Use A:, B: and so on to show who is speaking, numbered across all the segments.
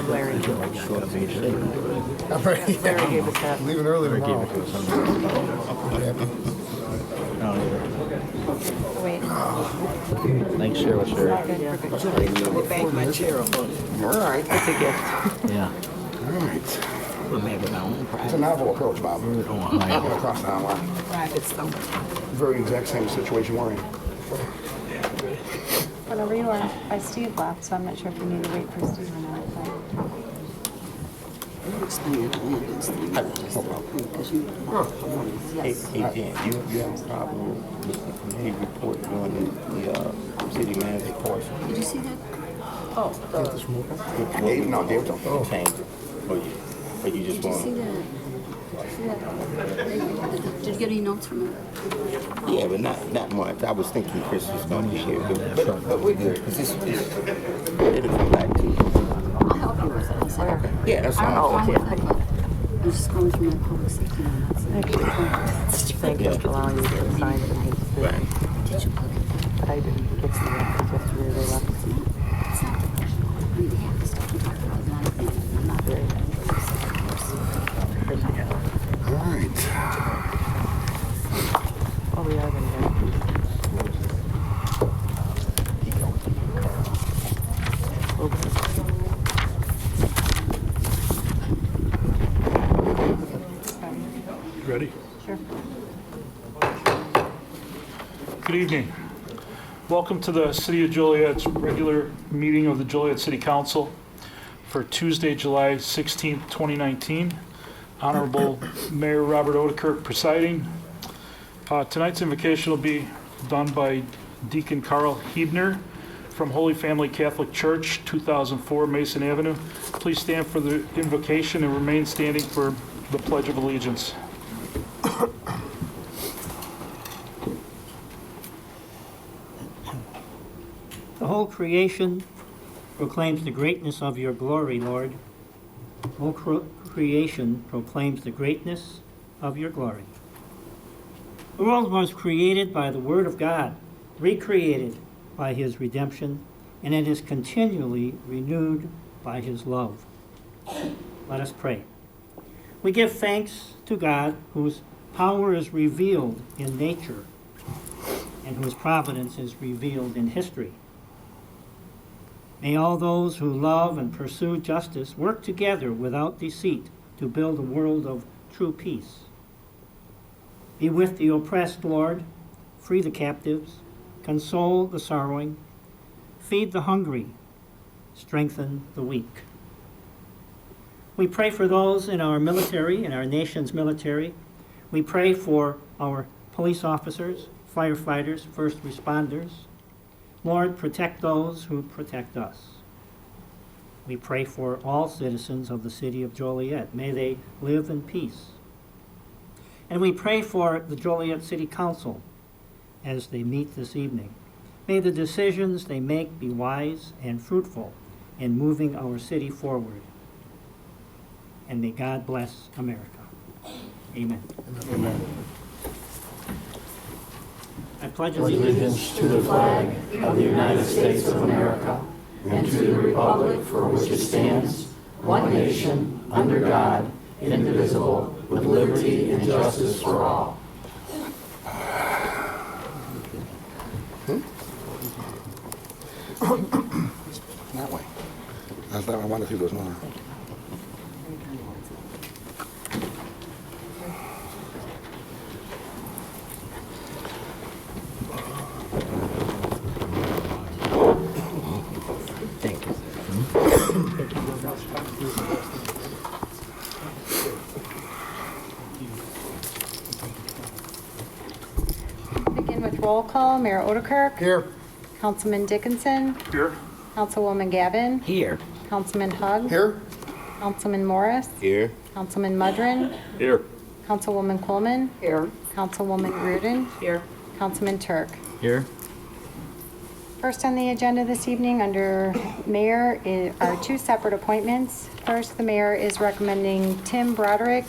A: Larry.
B: I'm ready.
A: Larry gave us that.
B: Leaving early tomorrow.
A: Wait.
C: Thanks, share with her.
D: Bang my chair up on it.
B: All right.
A: It's a gift.
C: Yeah.
B: All right.
D: We're having our own
B: It's a
D: private.
B: novel approach, Bob. I'm going across the line.
D: Private stuff.
B: Very exact same situation we're in.
E: Whenever you are. Steve left, so I'm not sure if we need to wait for Steve or not.
D: Explain the Landon's thing. Because you
F: Hey, Dan, you have a problem with the committee report doing the city manager portion?
D: Did you see that?
B: Dave, no, Dave don't.
F: Change it, or you just
D: Did you see
F: want?
D: that? Did you get any notes from it?
F: Yeah, but not much. I was thinking Chris was going to be here, but we're good because it'll come back to.
D: I'll help you with it. I said, okay.
F: Yeah, that's
D: I'm
F: all.
D: fine with it, but I'm just going through my public safety notes.
A: Thank you for allowing me to sign the page.
F: Right.
D: Did you look at that?
A: But I didn't get to the just where they left.
D: It's not the question. I mean, they have the stuff we talked about, not I'm not very
B: All right.
A: Oh, we are going to
G: Ready?
E: Sure.
G: Good evening. Welcome to the City of Joliet's regular meeting of the Joliet City Council for Tuesday, July 16th, 2019. Honorable Mayor Robert Odekirk presiding. Tonight's invocation will be done by Deacon Carl Hebner from Holy Family Catholic Church, 2004 Mason Avenue. Please stand for the invocation and remain standing for the Pledge of Allegiance.
H: The whole creation proclaims the greatness of your glory, Lord. The whole creation proclaims the greatness of your glory. The world was created by the Word of God, recreated by His redemption, and it is continually renewed by His love. Let us pray. We give thanks to God, whose power is revealed in nature and whose providence is revealed in history. May all those who love and pursue justice work together without deceit to build a world of true peace. Be with the oppressed, Lord. Free the captives. Console the sorrowing. Feed the hungry. Strengthen the weak. We pray for those in our military, in our nation's military. We pray for our police officers, firefighters, first responders. Lord, protect those who protect us. We pray for all citizens of the city of Joliet. May they live in peace. And we pray for the Joliet City Council as they meet this evening. May the decisions they make be wise and fruitful in moving our city forward. And may God bless America. Amen.
C: Amen.
H: I pledge
C: Allegiance to the flag of the United States of America and to the republic for which it stands, one nation, under God, indivisible, with liberty and justice for all.
B: That way. I wonder if he goes more.
F: Thank you.
E: Begin with roll call. Mayor Odekirk.
B: Here.
E: Councilman Dickinson.
G: Here.
E: Councilwoman Gavin.
D: Here.
E: Councilman Hugg.
B: Here.
E: Councilman Morris.
F: Here.
E: Councilman Mudrin.
G: Here.
E: Councilwoman Coleman.
D: Here.
E: Councilwoman Reardon.
D: Here.
E: Councilman Turk.
C: Here.
E: First on the agenda this evening under mayor are two separate appointments. First, the mayor is recommending Tim Broderick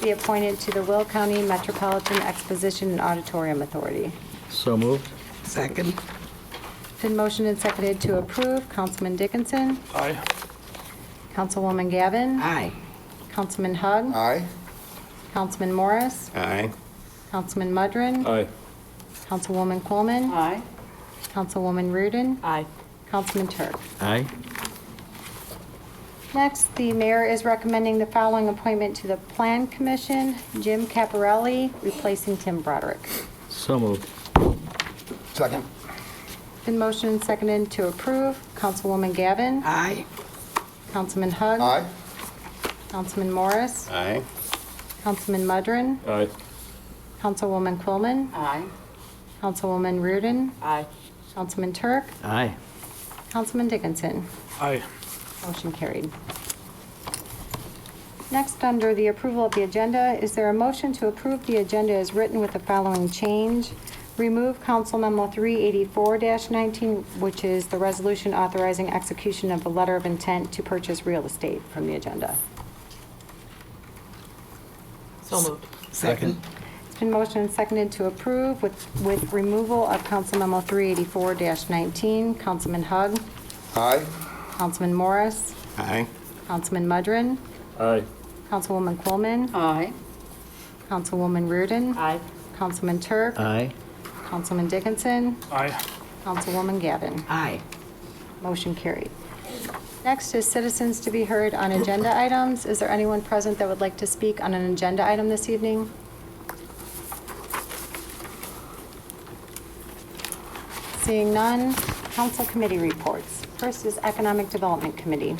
E: be appointed to the Will County Metropolitan Exposition and Auditorium Authority.
C: So moved.
D: Second.
E: Been motioned and seconded to approve. Councilman Dickinson.
G: Aye.
E: Councilwoman Gavin.
A: Aye.
E: Councilman Hug.
B: Aye.
E: Councilman Morris.
F: Aye.
E: Councilman Mudrin.
G: Aye.
E: Councilwoman Coleman.
A: Aye.
E: Councilwoman Reardon.
A: Aye.
E: Councilman Turk.
C: Aye.
E: Next, the mayor is recommending the following appointment to the Plan Commission: Jim Caparelli, replacing Tim Broderick.
C: So moved.
B: Second.
E: Been motioned and seconded to approve. Councilwoman Gavin.
A: Aye.
E: Councilman Hug.
B: Aye.
E: Councilman Morris.
F: Aye.
E: Councilman Mudrin.
G: Aye.
E: Councilwoman Coleman.
A: Aye.
E: Councilwoman Reardon.
A: Aye.
E: Councilman Turk.
C: Aye.
E: Councilman Dickinson.
G: Aye.
E: Motion carried. Next, under the approval of the agenda, is there a motion to approve the agenda as written with the following change? Remove Council Memo 384-19, which is the resolution authorizing execution of a letter of intent to purchase real estate, from the agenda.
A: So moved.
C: Second.
E: It's been motioned and seconded to approve with removal of Council Memo 384-19. Councilman Hug.
B: Aye.
E: Councilman Morris.
F: Aye.
E: Councilman Mudrin.
G: Aye.
E: Councilwoman Coleman.
A: Aye.
E: Councilwoman Reardon.
A: Aye.
E: Councilman Turk.
C: Aye.
E: Councilman Dickinson.
G: Aye.
E: Councilwoman Gavin.
A: Aye.
E: Motion carried. Next is citizens to be heard on agenda items. Is there anyone present that would like to speak on an agenda item this evening? Seeing none, council committee reports. First is Economic Development Committee.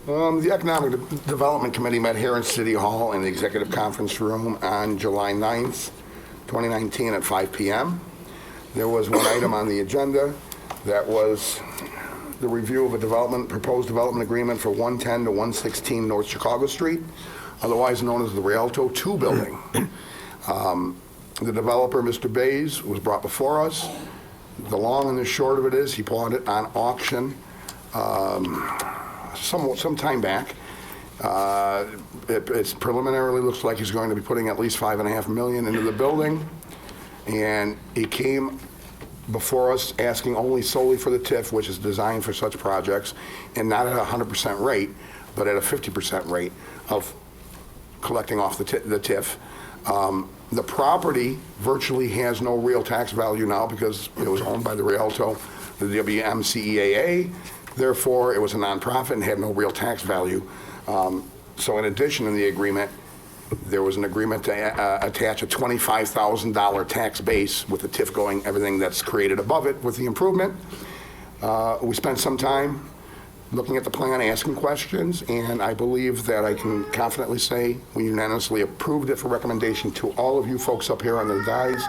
B: The Economic Development Committee met here in City Hall in the Executive Conference Room on July 9th, 2019 at 5 p.m. There was one item on the agenda that was the review of a proposed development agreement for 110 to 116 North Chicago Street, otherwise known as the Rialto 2 building. The developer, Mr. Bays, was brought before us. The long and the short of it is he bought it on auction some time back. It preliminarily looks like he's going to be putting at least $5.5 million into the building. And he came before us asking only solely for the TIF, which is designed for such projects, and not at a 100% rate, but at a 50% rate of collecting off the TIF. The property virtually has no real tax value now because it was owned by the Rialto, the WMCEAA. Therefore, it was a nonprofit and had no real tax value. So in addition, in the agreement, there was an agreement to attach a $25,000 tax base with the TIF going, everything that's created above it with the improvement. We spent some time looking at the plan, asking questions, and I believe that I can confidently say we unanimously approved it for recommendation to all of you folks up here on the dais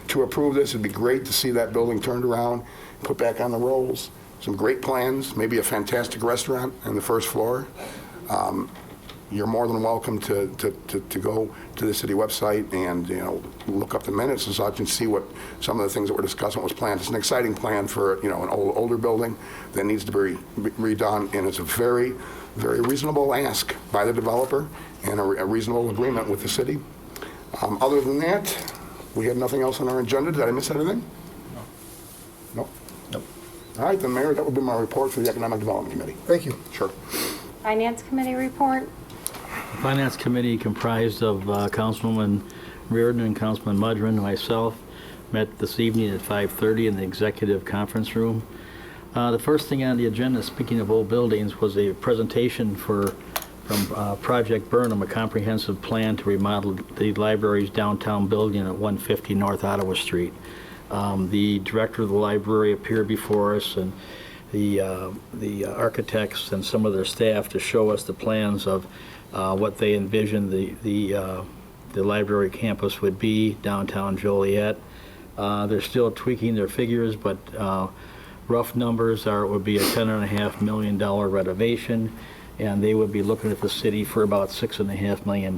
B: to approve this. It'd be great to see that building turned around, put back on the rolls. Some great plans, maybe a fantastic restaurant on the first floor. You're more than welcome to go to the city website and look up the minutes and such and see what some of the things that we're discussing was planned. It's an exciting plan for an older building that needs to be redone, and it's a very, very reasonable ask by the developer and a reasonable agreement with the city. Other than that, we had nothing else on our agenda. Did I miss anything? No. Nope. All right, then, Mayor, that would be my report for the Economic Development Committee.
I: Thank you.
B: Sure.
E: Finance Committee report.
C: Finance Committee comprised of Councilwoman Reardon and Councilman Mudrin and myself met this evening at 5:30 in the Executive Conference Room. The first thing on the agenda, speaking of old buildings, was a presentation from Project Burnham, a comprehensive plan to remodel the library's downtown building at 150 North Ottawa Street. The director of the library appeared before us, and the architects and some of their staff to show us the plans of what they envisioned the library campus would be downtown Joliet. They're still tweaking their figures, but rough numbers are it would be a $10.5 million renovation, and they would be looking at the city for about $6.5 million.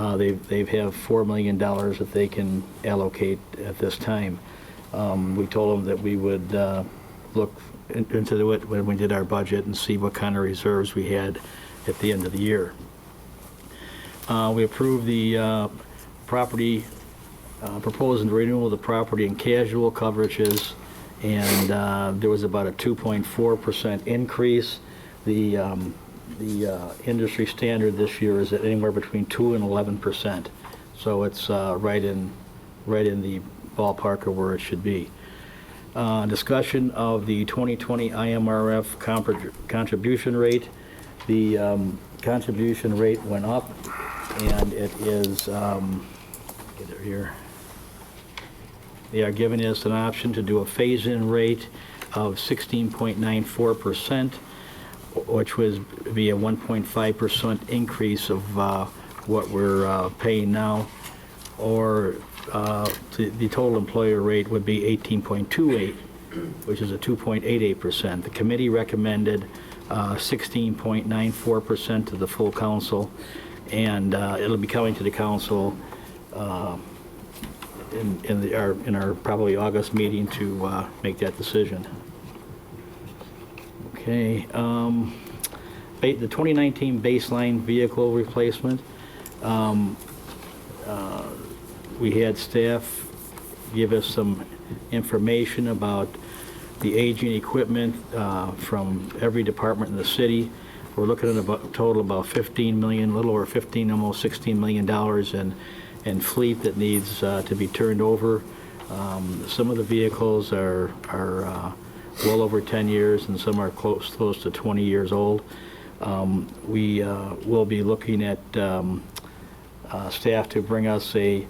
C: They have $4 million that they can allocate at this time. We told them that we would look into it when we did our budget and see what kind of reserves we had at the end of the year. We approved the property, proposing renewal of the property and casual coverages, and there was about a 2.4% increase.
I: The industry standard this year is at anywhere between 2 and 11%. So it's right in the ballpark of where it should be. Discussion of the 2020 IMRF contribution rate. The contribution rate went up, and it is, get it here. They are giving us an option to do a phase-in rate of 16.94%, which would be a 1.5% increase of what we're paying now, or the total employer rate would be 18.28, which is a 2.88%. The committee recommended 16.94% to the full council, and it'll be coming to the council in our probably August meeting to make that decision. Okay, the 2019 baseline vehicle replacement. We had staff give us some information about the aging equipment from every department in the city. We're looking at about total about $15 million, a little over 15, almost $16 million in fleet that needs to be turned over. Some of the vehicles are well over 10 years, and some are close to 20 years old. We will be looking at staff to bring us a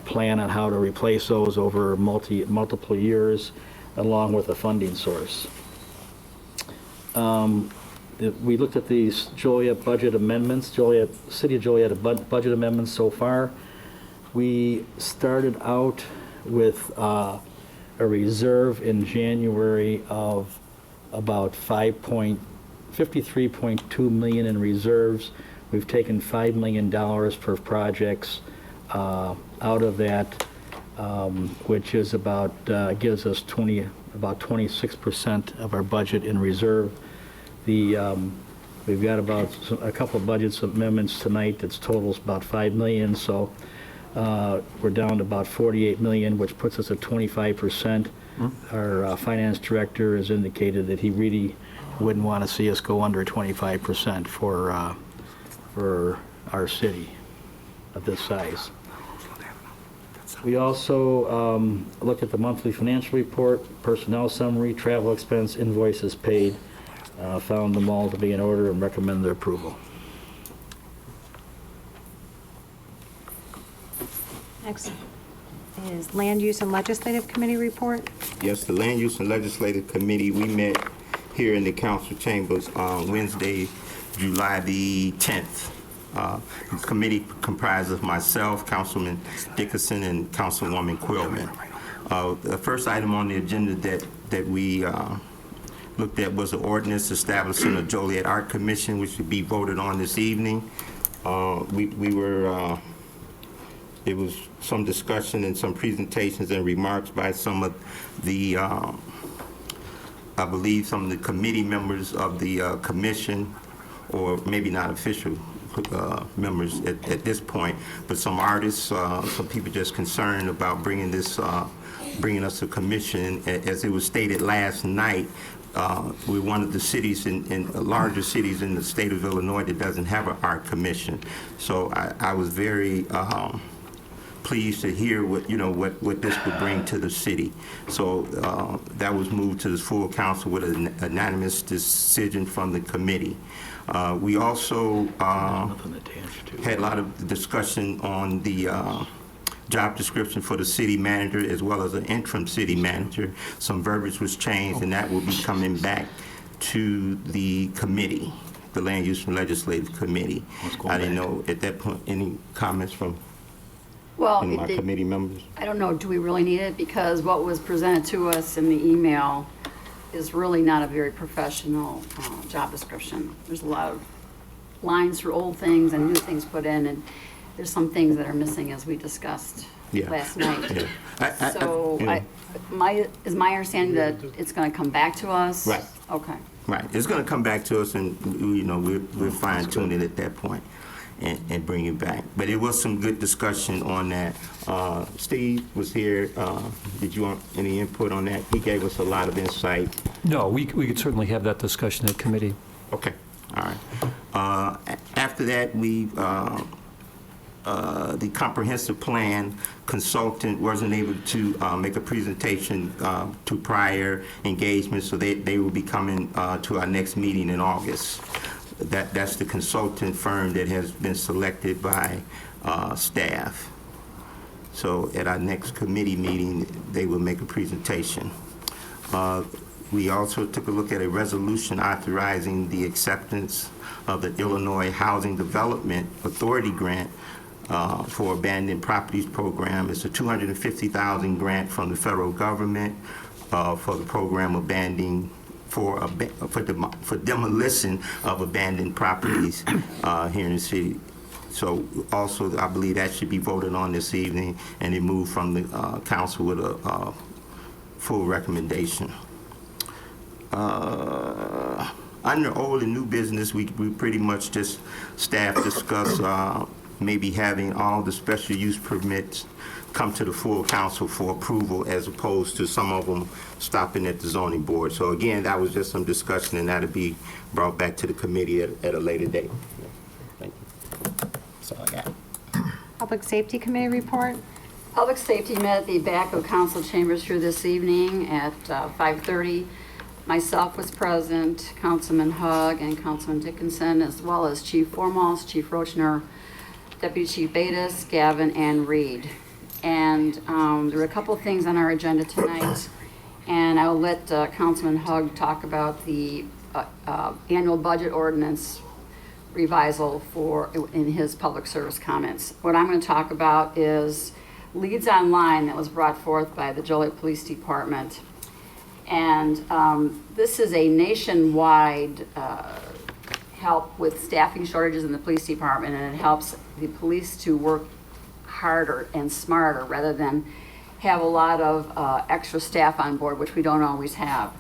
I: plan on how to replace those over multiple years, along with a funding source. We looked at these Joliet budget amendments, City of Joliet budget amendments so far. We started out with a reserve in January of about $53.2 million in reserves. We've taken $5 million for projects out of that, which is about gives us about 26% of our budget in reserve. We've got about a couple of budget amendments tonight that totals about $5 million, so we're down to about $48 million, which puts us at 25%. Our finance director has indicated that he really wouldn't want to see us go under 25% for our city of this size. We also looked at the monthly financial report, personnel summary, travel expense, invoices paid, found them all to be in order and recommend their approval.
E: Next is Land Use and Legislative Committee report.
F: Yes, the Land Use and Legislative Committee, we met here in the council chambers on Wednesday, July the 10th. The committee comprised of myself, Councilman Dickerson, and Councilwoman Quillman. The first item on the agenda that we looked at was an ordinance establishing a Joliet Art Commission, which would be voted on this evening. There was some discussion and some presentations and remarks by some of the, I believe some of the committee members of the commission, or maybe not official members at this point, but some artists, some people just concerned about bringing us a commission. As it was stated last night, we're one of the cities in larger cities in the state of Illinois that doesn't have an art commission. So I was very pleased to hear what this would bring to the city. So that was moved to the full council with an unanimous decision from the committee. We also had a lot of discussion on the job description for the city manager as well as an interim city manager. Some verbiage was changed, and that will be coming back to the committee, the Land Use and Legislative Committee. I didn't know at that point any comments from my committee members.
D: I don't know, do we really need it? Because what was presented to us in the email is really not a very professional job description. There's a lot of lines for old things and new things put in, and there's some things that are missing, as we discussed last night.
F: Yeah.
D: So is my understanding that it's going to come back to us?
F: Right.
D: Okay.
F: Right. It's going to come back to us, and we'll fine tune it at that point and bring it back. But it was some good discussion on that. Steve was here. Did you want any input on that? He gave us a lot of insight.
J: No, we could certainly have that discussion at committee.
F: Okay, all right. After that, the comprehensive plan consultant wasn't able to make a presentation to prior engagements, so they will be coming to our next meeting in August. That's the consultant firm that has been selected by staff. So at our next committee meeting, they will make a presentation. We also took a look at a resolution authorizing the acceptance of the Illinois Housing Development Authority grant for Abandoned Properties Program. It's a $250,000 grant from the federal government for the program for demolition of abandoned properties here in the city. So also, I believe that should be voted on this evening, and it moved from the council with a full recommendation. Under old and new business, we pretty much just staff discuss maybe having all the special use permits come to the full council for approval, as opposed to some of them stopping at the zoning board. So again, that was just some discussion, and that'll be brought back to the committee at a later date. Thank you. That's all I got.
E: Public Safety Committee report.
D: Public Safety met at the back of council chambers here this evening at 5:30. Myself was present, Councilman Hugg and Councilman Dickinson, as well as Chief Foremost, Chief Rochner, Deputy Chief Bates, Gavin, and Reed. And there were a couple of things on our agenda tonight, and I will let Councilman Hugg talk about the annual budget ordinance revisal in his public service comments. What I'm going to talk about is Leads Online that was brought forth by the Joliet Police Department. And this is a nationwide help with staffing shortages in the police department, and it helps the police to work harder and smarter rather than have a lot of extra staff on board, which we don't always have.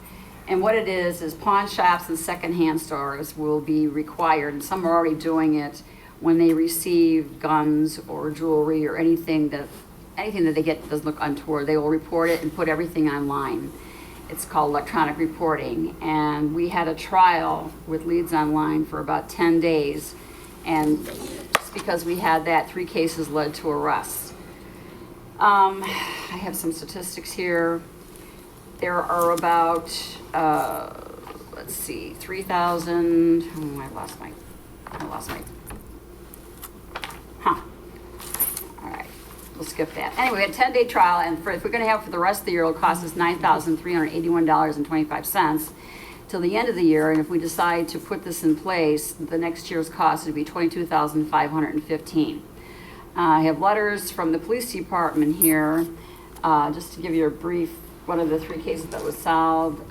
D: And what it is pawn shops and secondhand stores will be required, and some are already doing it, when they receive guns or jewelry or anything that they get that doesn't look untoward, they will report it and put everything online. It's called electronic reporting, and we had a trial with Leads Online for about 10 days, and just because we had that, 3 cases led to arrests. I have some statistics here. There are about, 3,000, I lost my, all right. We'll skip that. Anyway, a 10-day trial, and if we're going to have it for the rest of the year, it'll cost us $9,381.25 till the end of the year. And if we decide to put this in place, the next year's cost would be $22,515. I have letters from the police department here, just to give you a brief. One of the 3 cases that was solved,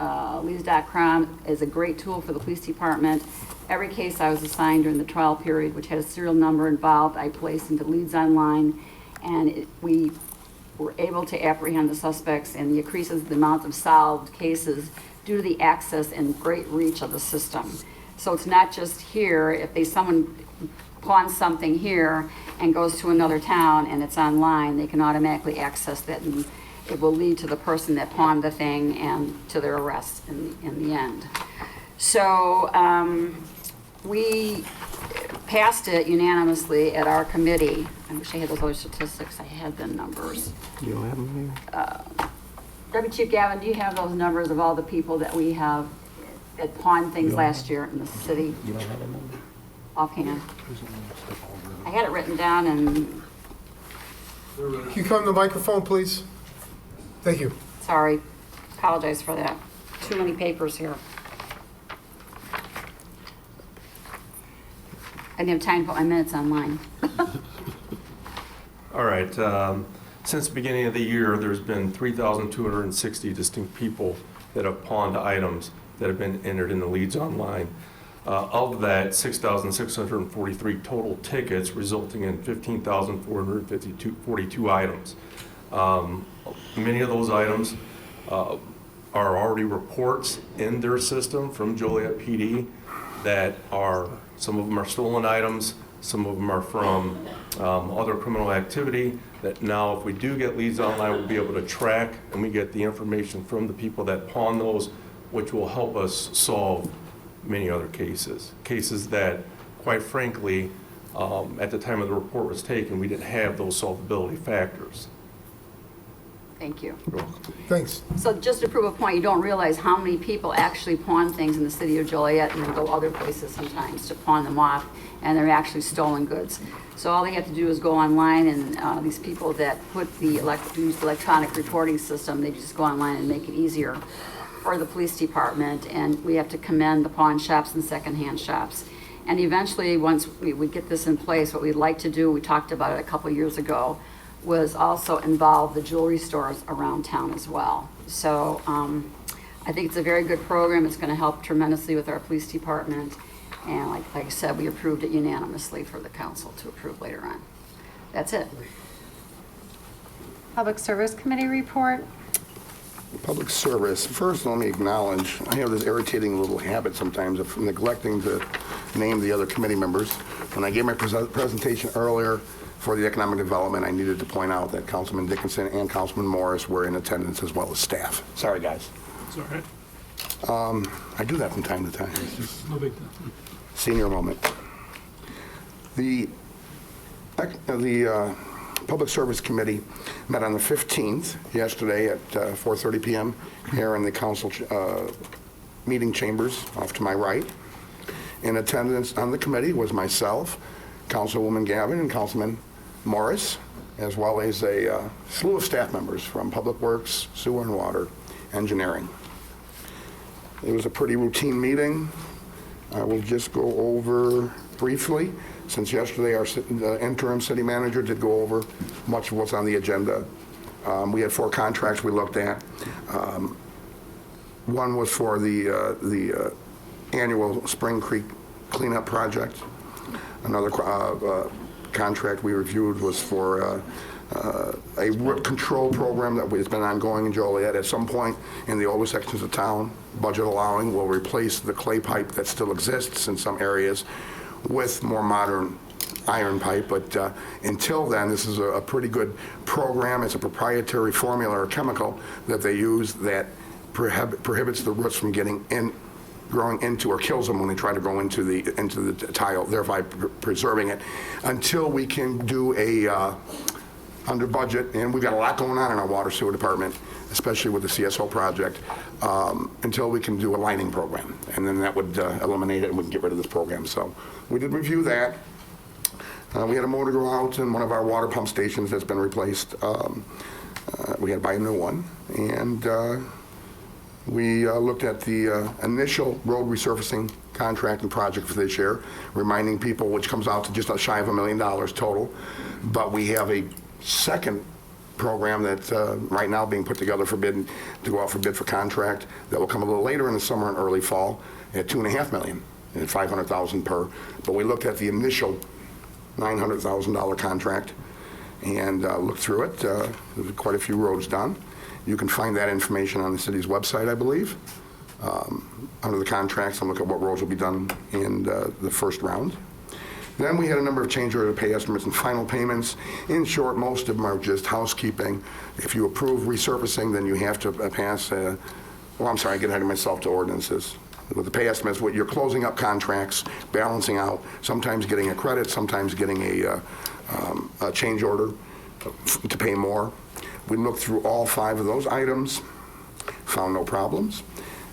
D: Leads.com is a great tool for the police department. Every case I was assigned during the trial period, which had a serial number involved, I placed into Leads Online. And we were able to apprehend the suspects, and the increases the amount of solved cases due to the access and great reach of the system. So it's not just here. If someone pawns something here and goes to another town and it's online, they can automatically access that, and it will lead to the person that pawned the thing and to their arrest in the end. So we passed it unanimously at our committee. I wish I had those other statistics. I had the numbers.
F: You don't have them here?
D: Deputy Chief Gavin, do you have those numbers of all the people that we have that pawned things last year in the city?
F: You don't have a number?
D: Offhand. I had it written down, and
J: Can you come to the microphone, please? Thank you.
D: sorry, apologize for that. Too many papers here. I didn't have time to put my minutes online.
K: All right. Since the beginning of the year, there's been 3,260 distinct people that have pawned items that have been entered in the Leads Online. Of that, 6,643 total tickets, resulting in 15,442 items. Many of those items are already reports in their system from Joliet PD that are, some of them are stolen items, some of them are from other criminal activity that now, if we do get Leads Online, we'll be able to track, and we get the information from the people that pawn those, which will help us solve many other cases. Cases that, quite frankly, at the time of the report was taken, we didn't have those solvability factors.
D: Thank you.
J: Thanks.
D: So just to prove a point, you don't realize how many people actually pawn things in the city of Joliet and then go other places sometimes to pawn them off, and they're actually stolen goods. So all they have to do is go online, and these people that use the electronic reporting system, they just go online and make it easier for the police department, and we have to commend the pawn shops and secondhand shops. And eventually, once we get this in place, what we'd like to do, we talked about it a couple years ago, was also involve the jewelry stores around town as well. So I think it's a very good program. It's going to help tremendously with our police department. And like I said, we approved it unanimously for the council to approve later on. That's it.
E: Public Service Committee report.
B: Public service. First, let me acknowledge, I have this irritating little habit sometimes of neglecting to name the other committee members. When I gave my presentation earlier for the economic development, I needed to point out that Councilman Dickinson and Councilman Morris were in attendance as well as staff. Sorry, guys.
G: It's all right.
B: I do that from time to time. It's just
G: No big deal.
B: senior moment. The Public Service Committee met on the 15th, yesterday at 4:30 p.m. here in the council meeting chambers off to my right. In attendance on the committee was myself, Councilwoman Gavin, and Councilman Morris, as well as a slew of staff members from Public Works, Sewer and Water, Engineering. It was a pretty routine meeting. I will just go over briefly, since yesterday our interim city manager did go over much of what's on the agenda. We had 4 contracts we looked at. One was for the annual Spring Creek cleanup project. Another contract we reviewed was for a root control program that has been ongoing in Joliet. At some point in the older sections of town, budget allowing, we'll replace the clay pipe that still exists in some areas with more modern iron pipe. But until then, this is a pretty good program. It's a proprietary formula or chemical that they use that prohibits the roots from growing into, or kills them when they try to go into the tile, thereby preserving it, until we can do a under budget. And we've got a lot going on in our water sewer department, especially with the CSO project, until we can do a lining program, and then that would eliminate it and we can get rid of this program. So we did review that. We had a motor go out in one of our water pump stations that's been replaced. We had to buy a new one, and we looked at the initial road resurfacing contract and project for this year, reminding people, which comes out to just shy of $1 million total. But we have a second program that's right now being put together for bid, to go out for bid for contract, that will come a little later in the summer and early fall at $2.5 million and $500,000 per. But we looked at the initial $900,000 contract and looked through it. There's quite a few roads done. You can find that information on the city's website, I believe, under the contracts, and look at what roads will be done in the first round. Then we had a number of change order pay estimates and final payments. In short, most of them are just housekeeping. If you approve resurfacing, then you have to pass, well, I'm sorry, I get ahead of myself to ordinances. With the pay estimates, what you're closing up contracts, balancing out, sometimes getting a credit, sometimes getting a change order to pay more. We looked through all 5 of those items, found no problems.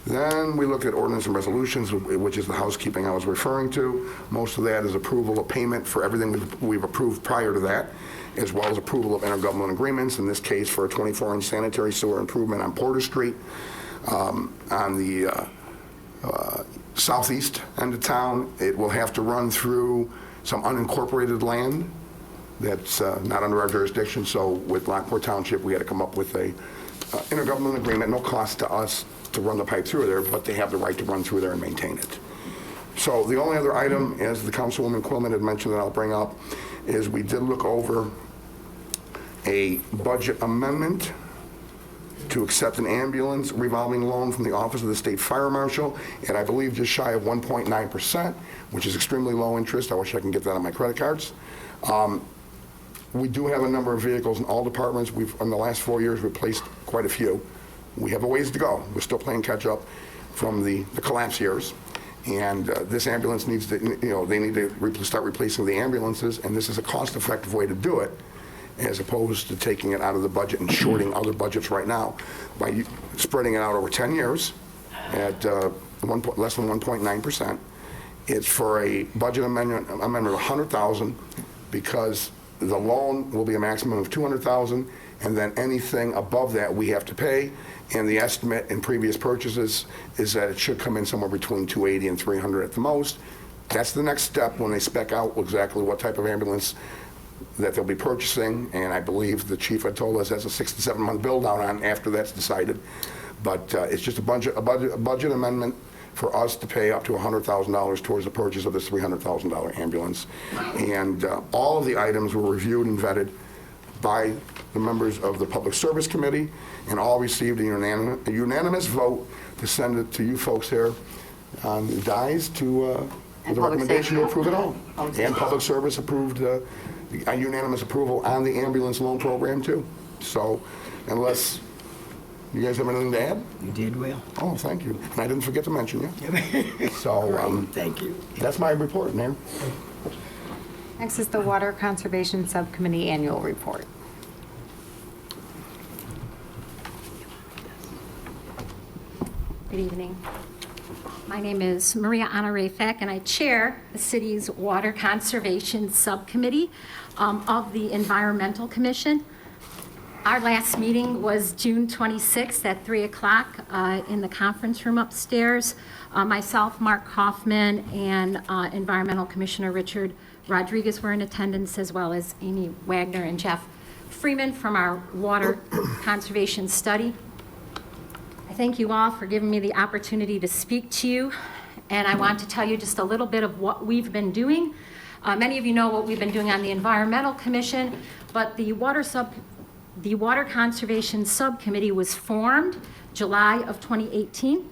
B: Then we looked at ordinance and resolutions, which is the housekeeping I was referring to. Most of that is approval of payment for everything we've approved prior to that, as well as approval of intergovernmental agreements, in this case for a 24-inch sanitary sewer improvement on Porter Street. On the southeast end of town, it will have to run through some unincorporated land that's not under our jurisdiction. So with Lockport Township, we had to come up with a intergovernmental agreement, no cost to us to run the pipe through there, but they have the right to run through there and maintain it. So the only other item, as the Councilwoman Quillman had mentioned that I'll bring up, is we did look over a budget amendment to accept an ambulance revolving loan from the Office of the State Fire Marshal at, I believe, just shy of 1.9%, which is extremely low interest. I wish I can get that on my credit cards. We do have a number of vehicles in all departments. We've, in the last 4 years, replaced quite a few. We have a ways to go. We're still playing catch up from the collapse years. And this ambulance needs to, they need to start replacing the ambulances, and this is a cost-effective way to do it, as opposed to taking it out of the budget and shorting other budgets right now. By spreading it out over 10 years at less than 1.9%, it's for a budget amendment of $100,000, because the loan will be a maximum of $200,000, and then anything above that we have to pay. And the estimate in previous purchases is that it should come in somewhere between $280 and $300 at the most. That's the next step when they spec out exactly what type of ambulance that they'll be purchasing. And I believe the chief had told us that's a 6 to 7 month build out on after that's decided. But it's just a budget amendment for us to pay up to $100,000 towards the purchase of this $300,000 ambulance. And all of the items were reviewed and vetted by the members of the Public Service Committee, and all received a unanimous vote to send it to you folks here on the dais to, with a recommendation to approve it all. And Public Service approved, a unanimous approval on the ambulance loan program too. So unless you guys have anything to add?
C: You did well.
B: Oh, thank you. And I didn't forget to mention you. So
C: Thank you.
B: that's my report, Mayor.
E: Next is the Water Conservation Subcommittee Annual Report.
L: Good evening. My name is Maria Anna Rafek, and I chair the city's Water Conservation Subcommittee of the Environmental Commission. Our last meeting was June 26th at 3 o'clock in the conference room upstairs. Myself, Mark Kaufman, and Environmental Commissioner Richard Rodriguez were in attendance, as well as Amy Wagner and Jeff Freeman from our Water Conservation Study. I thank you all for giving me the opportunity to speak to you, and I want to tell you just a little bit of what we've been doing. Many of you know what we've been doing on the Environmental Commission, but the Water Conservation Subcommittee was formed July of 2018,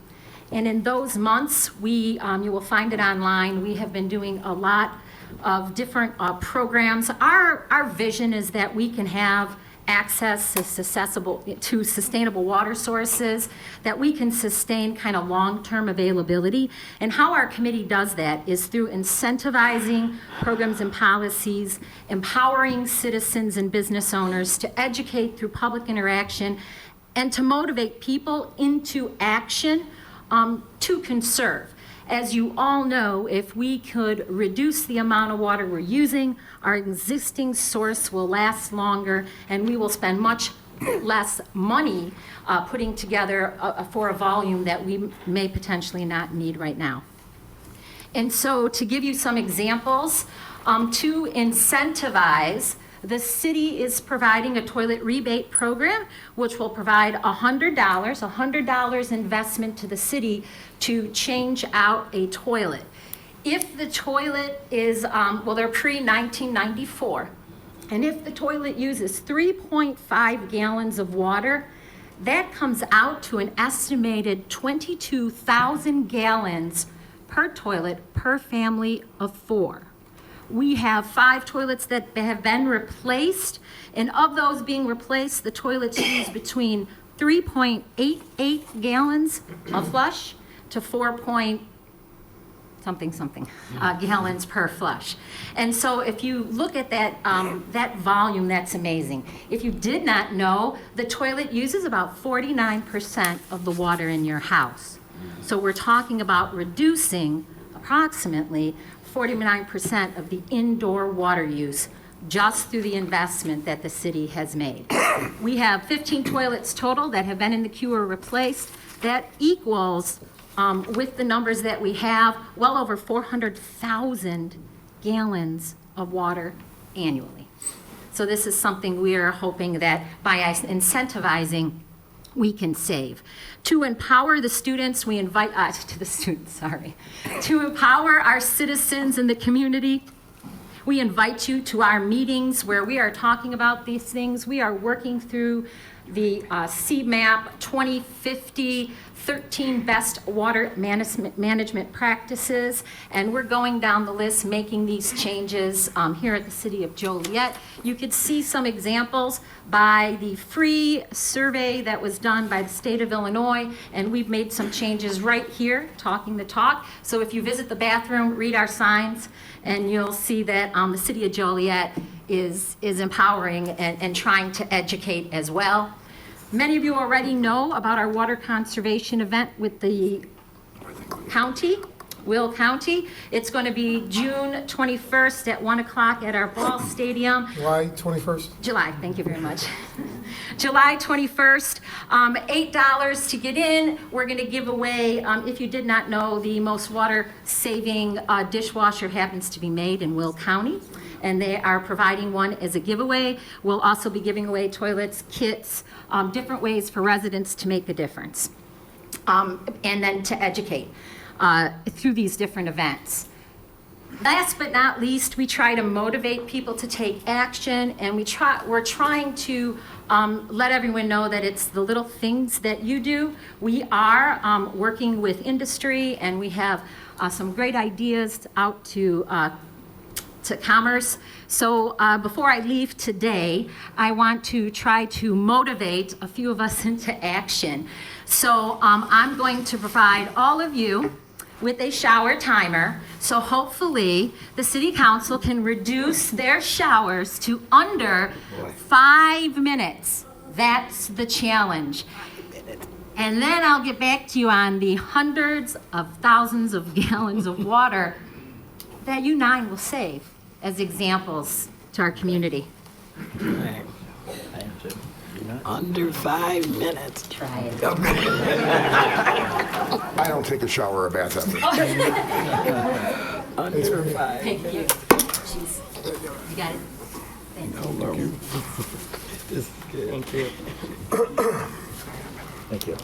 L: and in those months, you will find it online, we have been doing a lot of different programs. Our vision is that we can have access to sustainable water sources, that we can sustain kind of long-term availability. And how our committee does that is through incentivizing programs and policies, empowering citizens and business owners to educate through public interaction, and to motivate people into action to conserve. As you all know, if we could reduce the amount of water we're using, our existing source will last longer, and we will spend much less money putting together for a volume that we may potentially not need right now. And so to give you some examples, to incentivize, the city is providing a toilet rebate program, which will provide $100 investment to the city to change out a toilet. If the toilet is, they're pre-1994, and if the toilet uses 3.5 gallons of water, that comes out to an estimated 22,000 gallons per toilet per family of 4. We have 5 toilets that have been replaced, and of those being replaced, the toilets use between 3.88 gallons of flush to 4.something gallons per flush. And so if you look at that, that volume, that's amazing. If you did not know, the toilet uses about 49% of the water in your house. So we're talking about reducing approximately 49% of the indoor water use just through the investment that the city has made. We have 15 toilets total that have been in the queue or replaced. That equals, with the numbers that we have, well over 400,000 gallons of water annually. So this is something we are hoping that by incentivizing, we can save. To empower the students, we invite, to empower our citizens in the community, we invite you to our meetings where we are talking about these things. We are working through the CMAP 2050 13 best water management practices, and we're going down the list making these changes here at the city of Joliet. You could see some examples. by the free survey that was done by the state of Illinois, and we've made some changes right here, talking the talk. So if you visit the bathroom, read our signs, and you'll see that the city of Joliet is empowering and trying to educate as well. Many of you already know about our water conservation event with the county, Will County. It's going to be June 21st at 1 o'clock at our ball stadium.
J: July 21st?
L: July, thank you very much. July 21st, $8 to get in. We're going to give away, if you did not know, the most water-saving dishwasher happens to be made in Will County, and they are providing one as a giveaway. We'll also be giving away toilets, kits, different ways for residents to make a difference, and then to educate through these different events. Last but not least, we try to motivate people to take action, and we're trying to let everyone know that it's the little things that you do. We are working with industry, and we have some great ideas out to commerce. So before I leave today, I want to try to motivate a few of us into action. So I'm going to provide all of you with a shower timer. So hopefully the city council can reduce their showers to under 5 minutes. That's the challenge. And then I'll get back to you on the hundreds of thousands of gallons of water that you 9 will save as examples to our community.
A: Under 5 minutes.
L: Try it.
B: I don't take a shower or a bath ever.
A: Under 5.
L: Thank you. Jeez. You got it? Thank you.
A: This is good. Thank you.
I: Thank you.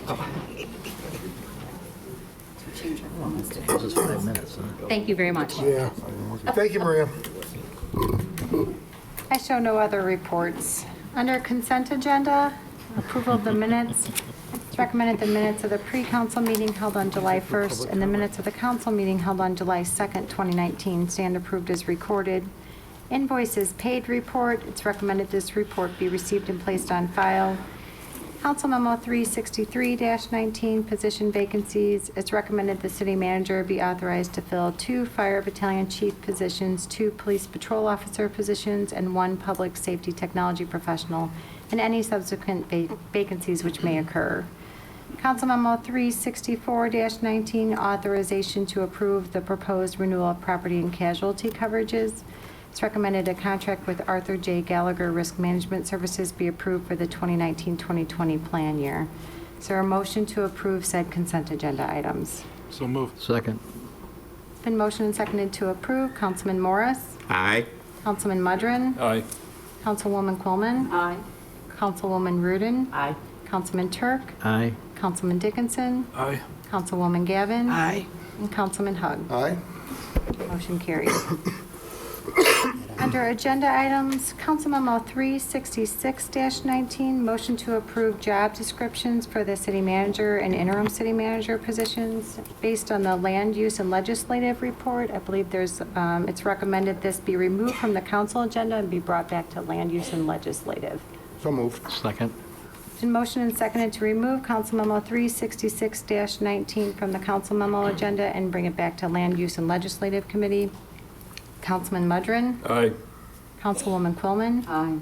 L: Change our phones to-
I: This is 5 minutes, huh?
L: Thank you very much.
J: Yeah. Thank you, Maria.
E: I show no other reports. Under consent agenda, approval of the minutes. It's recommended the minutes of the pre-council meeting held on July 1st and the minutes of the council meeting held on July 2nd, 2019 stand approved as recorded. Invoices paid report. It's recommended this report be received and placed on file. Council Memo 363-19, position vacancies. It's recommended the city manager be authorized to fill 2 fire battalion chief positions, 2 police patrol officer positions, and 1 public safety technology professional, and any subsequent vacancies which may occur. Council Memo 364-19, authorization to approve the proposed renewal of property and casualty coverages. It's recommended a contract with Arthur J. Gallagher Risk Management Services be approved for the 2019-2020 plan year. Is there a motion to approve said consent agenda items?
G: So moved.
I: Second.
E: Been motion and seconded to approve. Councilman Morris?
F: Aye.
E: Councilman Mudrin?
G: Aye.
E: Councilwoman Coleman?
D: Aye.
E: Councilwoman Rudin?
A: Aye.
E: Councilman Turk?
I: Aye.
E: Councilman Dickinson?
G: Aye.
E: Councilwoman Gavin?
A: Aye.
E: And Councilman Hug.
B: Aye?
E: Motion carried. Under agenda items, Council Memo 366-19, motion to approve job descriptions for the city manager and interim city manager positions. Based on the land use and legislative report, I believe it's recommended this be removed from the council agenda and be brought back to land use and legislative.
B: So moved.
I: Second.
E: Been motion and seconded to remove Council Memo 366-19 from the council memo agenda and bring it back to land use and legislative committee. Councilman Mudrin?
G: Aye.
E: Councilwoman Quillman?
D: Aye.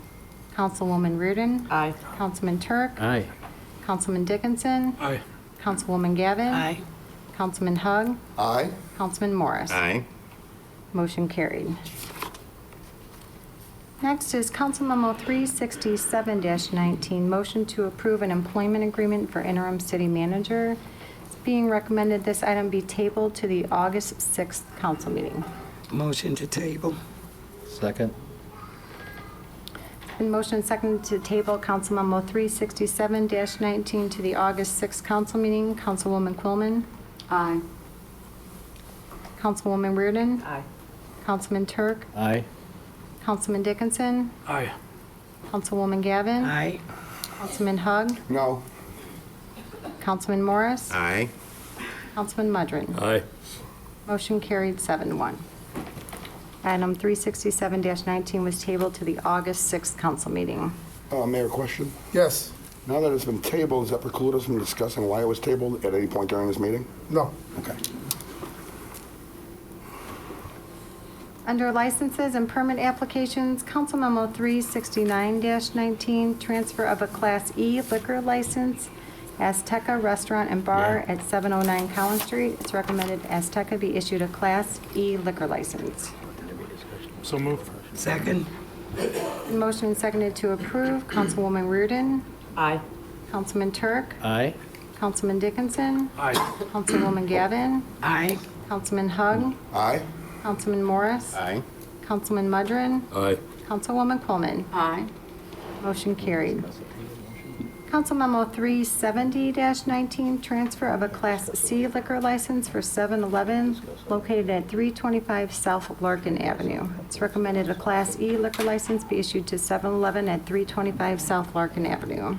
E: Councilwoman Reardon?
A: Aye.
E: Councilman Turk?
I: Aye.
E: Councilman Dickinson?
G: Aye.
E: Councilwoman Gavin?
A: Aye.
E: Councilman Hug?
B: Aye?
E: Councilman Morris?
F: Aye.
E: Motion carried. Next is Council Memo 367-19, motion to approve an employment agreement for interim city manager. It's being recommended this item be tabled to the August 6th council meeting.
A: Motion to table.
I: Second.
E: Been motion and seconded to table Council Memo 367-19 to the August 6th council meeting. Councilwoman Quillman?
D: Aye.
E: Councilwoman Reardon?
A: Aye.
E: Councilman Turk?
I: Aye.
E: Councilman Dickinson?
G: Aye.
E: Councilwoman Gavin?
A: Aye.
E: Councilman Hug?
B: No.
E: Councilman Morris?
F: Aye.
E: Councilman Mudrin?
G: Aye.
E: Motion carried 7-1. Item 367-19 was tabled to the August 6th council meeting.
B: Mayor, question?
J: Yes.
B: Now that it's been tabled, does that preclude us from discussing why it was tabled at any point during this meeting?
J: No.
B: Okay.
E: Under licenses and permit applications, Council Memo 369-19, transfer of a Class E liquor license, Azteca Restaurant and Bar at 709 Collins Street. It's recommended Azteca be issued a Class E liquor license.
G: So moved.
C: Second.
E: Motion and seconded to approve. Councilwoman Reardon.
A: Aye.
E: Councilman Turk.
I: Aye.
E: Councilman Dickinson.
G: Aye.
E: Councilwoman Gavin.
C: Aye.
E: Councilman Hug.
B: Aye?
E: Councilman Morris.
F: Aye.
E: Councilman Mudrin.
F: Aye.
E: Councilwoman Coleman.
D: Aye.
E: Motion carried. Council Memo 370-19, transfer of a Class C liquor license for 7-Eleven located at 325 South Larkin Avenue. It's recommended a Class E liquor license be issued to 7-Eleven at 325 South Larkin Avenue.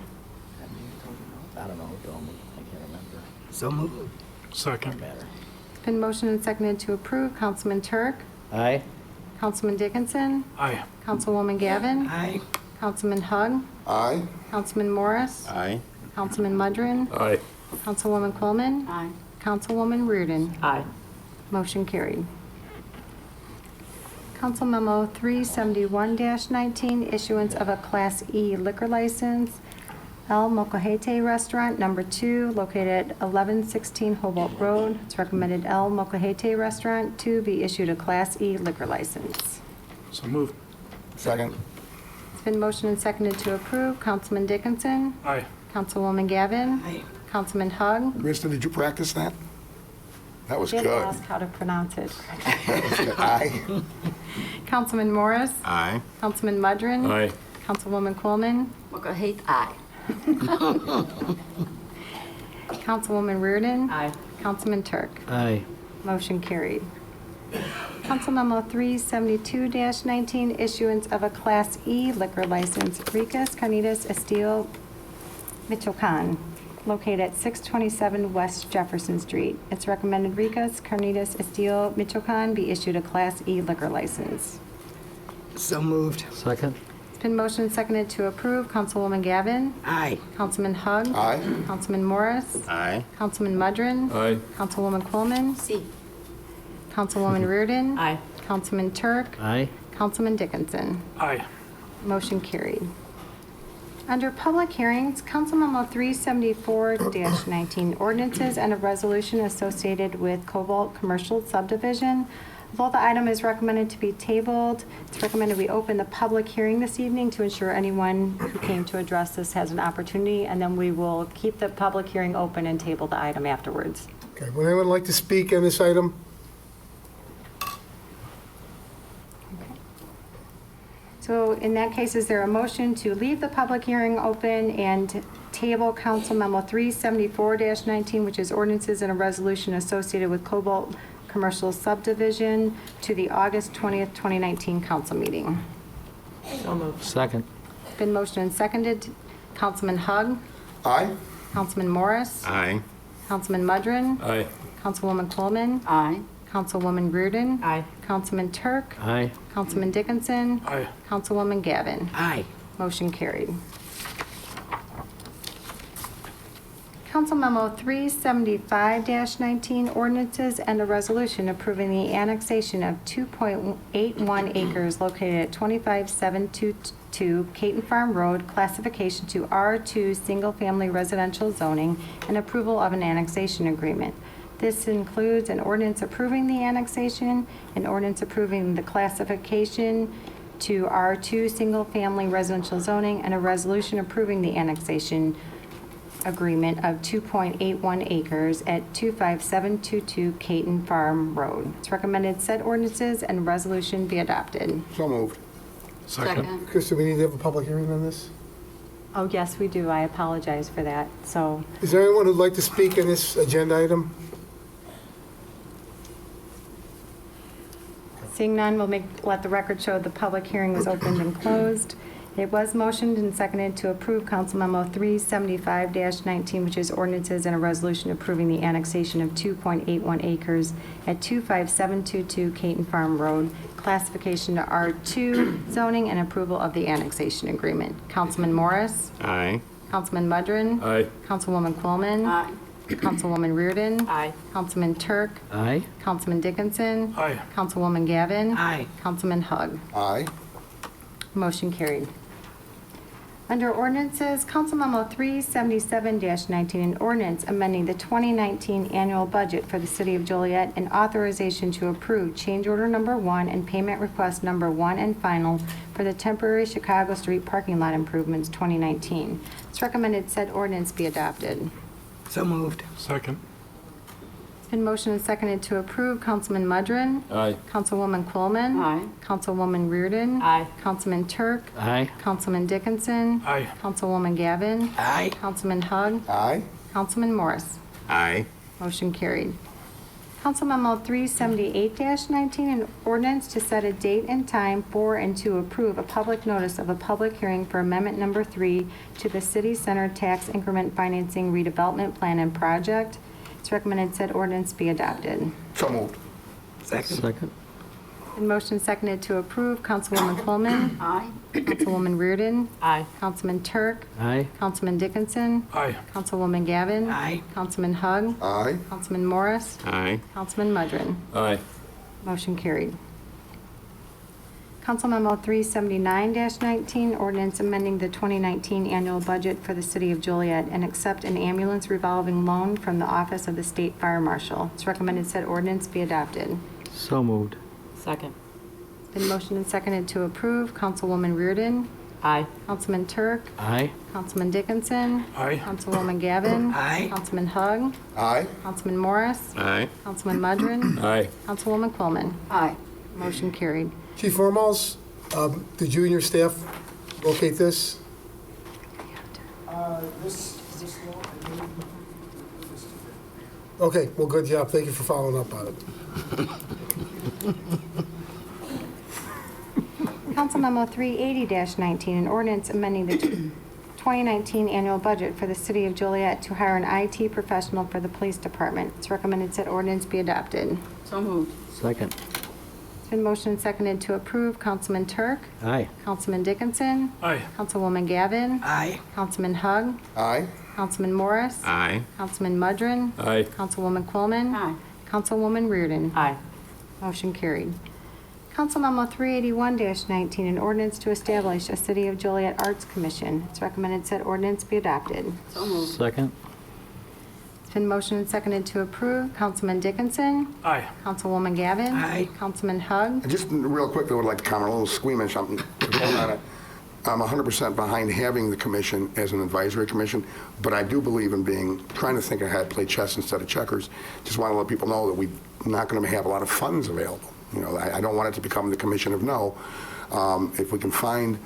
I: I don't know, I can't remember.
C: So moved.
G: Second.
E: It's been motioned and seconded to approve. Councilman Turk.
I: Aye.
E: Councilman Dickinson.
G: Aye.
E: Councilwoman Gavin.
C: Aye.
E: Councilman Hug.
B: Aye?
E: Councilman Morris.
F: Aye.
E: Councilman Mudrin.
F: Aye.
E: Councilwoman Coleman.
D: Aye.
E: Councilwoman Reardon.
A: Aye.
E: Motion carried. Council Memo 371-19, issuance of a Class E liquor license, El Mocajete Restaurant, Number 2, located at 1116 Hobart Road. It's recommended El Mocajete Restaurant 2 be issued a Class E liquor license.
G: So moved.
B: Second?
E: It's been motioned and seconded to approve. Councilman Dickinson.
G: Aye.
E: Councilwoman Gavin.
C: Aye.
E: Councilman Hug.
B: Krista, did you practice that? That was
E: Did
B: good.
E: ask how to pronounce it.
B: Aye?
E: Councilman Morris.
F: Aye.
E: Councilman Mudrin.
F: Aye.
E: Councilwoman Coleman.
D: Mokahate, aye.
E: Councilwoman Reardon.
A: Aye.
E: Councilman Turk.
I: Aye.
E: Motion carried. Council Memo 372-19, issuance of a Class E liquor license, Ricas Carnitas Estilo Michoacan, located at 627 West Jefferson Street. It's recommended Ricas Carnitas Estilo Michoacan be issued a Class E liquor license.
C: So moved.
I: Second?
E: It's been motioned and seconded to approve. Councilwoman Gavin.
C: Aye.
E: Councilman Hug.
B: Aye?
E: Councilman Morris.
F: Aye.
E: Councilman Mudrin.
F: Aye.
E: Councilwoman Coleman.
D: C.
E: Councilwoman Reardon.
A: Aye.
E: Councilman Turk.
I: Aye.
E: Councilman Dickinson.
G: Aye.
E: Motion carried. Under public hearings, Council Memo 374-19, ordinances and a resolution associated with Cobalt Commercial Subdivision. Although the item is recommended to be tabled, it's recommended we open the public hearing this evening to ensure anyone who came to address this has an opportunity, and then we will keep the public hearing open and table the item afterwards.
J: Okay, would anyone like to speak on this item?
E: So in that case, is there a motion to leave the public hearing open and table Council Memo 374-19, which is ordinances and a resolution associated with Cobalt Commercial Subdivision, to the August 20th, 2019 council meeting?
A: So moved.
I: Second?
E: Been motioned and seconded. Councilman Hug.
B: Aye?
E: Councilman Morris.
F: Aye.
E: Councilman Mudrin.
F: Aye.
E: Councilwoman Coleman.
D: Aye.
E: Councilwoman Reardon.
A: Aye.
E: Councilman Turk.
I: Aye.
E: Councilman Dickinson.
G: Aye.
E: Councilwoman Gavin.
C: Aye.
E: Motion carried. Council Memo 375-19, ordinances and a resolution approving the annexation of 2.81 acres located at 25722 Caton Farm Road, classification to R2 Single Family Residential Zoning, and approval of an annexation agreement. This includes an ordinance approving the annexation, an ordinance approving the classification to R2 Single Family Residential Zoning, and a resolution approving the annexation agreement of 2.81 acres at 25722 Caton Farm Road. It's recommended said ordinances and resolution be adopted.
B: So moved.
D: Second.
J: Krista, we need to have a public hearing on this?
E: Oh, yes, we do. I apologize for that. So,
J: Is there anyone who'd like to speak on this agenda item?
E: seeing none, we'll let the record show the public hearing was opened and closed. It was motioned and seconded to approve Council Memo 375-19, which is ordinances and a resolution approving the annexation of 2.81 acres at 25722 Caton Farm Road, reclassification to R2 zoning and approval of the annexation agreement. Councilman Morris?
F: Aye.
E: Councilman Mudrin?
C: Aye.
E: Councilwoman Coleman?
D: Aye.
E: Councilwoman Reardon?
A: Aye.
E: Councilman Turk?
I: Aye.
E: Councilman Dickinson?
G: Aye.
E: Councilwoman Gavin?
H: Aye.
E: Councilman Hug?
B: Aye.
E: Motion carried. Under ordinances, Council Memo 377-19, an ordinance amending the 2019 annual budget for the City of Joliet and authorization to approve change order number 1 and payment request number 1 and final for the temporary Chicago Street parking lot improvements 2019. It's recommended said ordinance be adopted.
H: So moved.
G: Second.
E: It's been motioned and seconded to approve. Councilman Mudrin.
C: Aye.
E: Councilwoman Coleman.
D: Aye.
E: Councilwoman Reardon.
A: Aye.
E: Councilman Turk.
I: Aye.
E: Councilman Dickinson.
G: Aye.
E: Councilwoman Gavin.
H: Aye.
E: Councilman Hug.
B: Aye.
E: Councilman Morris.
F: Aye.
E: Motion carried. Council Memo 378-19, an ordinance to set a date and time for and to approve a public notice of a public hearing for Amendment Number 3 to the City Center Tax Increment Financing Redevelopment Plan and Project. It's recommended said ordinance be adopted.
B: So moved.
I: Second.
E: In motion seconded to approve, Councilwoman Coleman.
D: Aye.
E: Councilwoman Reardon.
A: Aye.
E: Councilman Turk.
I: Aye.
E: Councilman Dickinson.
G: Aye.
E: Councilwoman Gavin.
H: Aye.
E: Councilman Hug.
B: Aye.
E: Councilman Morris.
F: Aye.
E: Councilman Mudrin.
C: Aye.
E: Motion carried. Council Memo 379-19, ordinance amending the 2019 annual budget for the City of Joliet and accept an ambulance revolving loan from the Office of the State Fire Marshal. It's recommended said ordinance be adopted.
I: So moved.
A: Second.
E: Been motioned and seconded to approve. Councilwoman Reardon.
A: Aye.
E: Councilman Turk.
I: Aye.
E: Councilman Dickinson.
G: Aye.
E: Councilwoman Gavin.
H: Aye.
E: Councilman Hug.
B: Aye.
E: Councilman Morris.
F: Aye.
E: Councilman Mudrin.
C: Aye.
E: Councilwoman Coleman.
D: Aye.
E: Motion carried.
J: Chief Formals, did you and your staff locate this? Okay, well, good job. Thank you for following up on it.
E: Council Memo 380-19, an ordinance amending the 2019 annual budget for the City of Joliet to hire an IT professional for the police department. It's recommended said ordinance be adopted.
D: So moved.
I: Second.
E: It's been motioned and seconded to approve. Councilman Turk.
I: Aye.
E: Councilman Dickinson.
G: Aye.
E: Councilwoman Gavin.
H: Aye.
E: Councilman Hug.
B: Aye.
E: Councilman Morris.
F: Aye.
E: Councilman Mudrin.
C: Aye.
E: Councilwoman Coleman.
D: Aye.
E: Councilwoman Reardon.
A: Aye.
E: Motion carried. Council Memo 381-19, an ordinance to establish a City of Joliet Arts Commission. It's recommended said ordinance be adopted.
D: So moved.
I: Second.
E: It's been motioned and seconded to approve. Councilman Dickinson.
G: Aye.
E: Councilwoman Gavin.
H: Aye.
E: Councilman Hug.
B: And just real quick, I would like to comment, a little squeamish, I'm 100% behind having the commission as an advisory commission, but I do believe in trying to think ahead, play chess instead of checkers. Just want to let people know that we're not going to have a lot of funds available. You know, I don't want it to become the commission of no. If we can find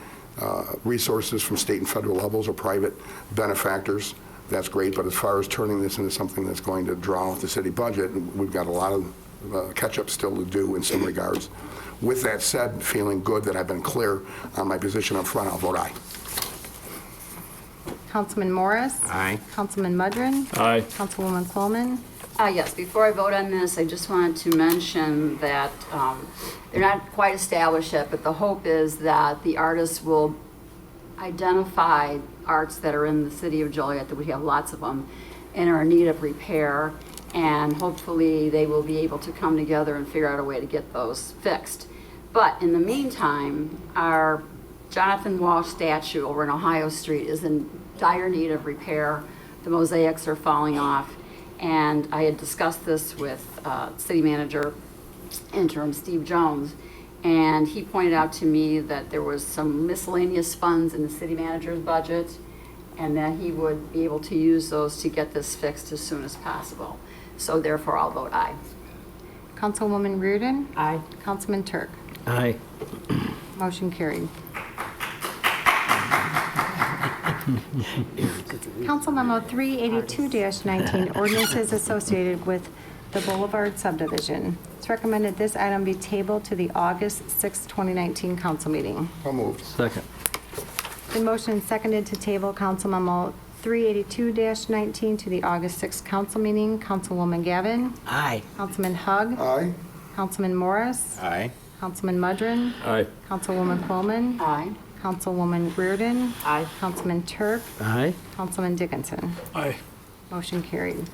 B: resources from state and federal levels or private benefactors, that's great, but as far as turning this into something that's going to draw off the city budget, we've got a lot of catch-up still to do in some regards. With that said, feeling good that I've been clear on my position up front, I'll vote aye.
E: Councilman Morris.
F: Aye.
E: Councilman Mudrin.
C: Aye.
E: Councilwoman Coleman.
D: Yes, before I vote on this, I just wanted to mention that they're not quite established yet, but the hope is that the artists will identify arts that are in the City of Joliet, that we have lots of them, and are in need of repair, and hopefully they will be able to come together and figure out a way to get those fixed. But in the meantime, our Jonathan Walsh statue over in Ohio Street is in dire need of repair. The mosaics are falling off. And I had discussed this with City Manager Interim Steve Jones, and he pointed out to me that there was some miscellaneous funds in the City Manager's budget, and that he would be able to use those to get this fixed as soon as possible. So therefore, I'll vote aye.
E: Councilwoman Reardon.
A: Aye.
E: Councilman Turk.
I: Aye.
E: Motion carried. Council Memo 382-19, ordinances associated with the Boulevard subdivision. It's recommended this item be tabled to the August 6, 2019 council meeting.
B: So moved.
I: Second.
E: The motion is seconded to table Council Memo 382-19 to the August 6 council meeting. Councilwoman Gavin.
H: Aye.
E: Councilman Hug.
B: Aye.
E: Councilman Morris.
F: Aye.
E: Councilman Mudrin.
I: Aye.
E: Councilwoman Coleman.
D: Aye.
E: Councilwoman Reardon.
A: Aye.
E: Councilman Turk.
I: Aye.
E: Councilman Dickinson.
G: Aye.
E: Motion carried.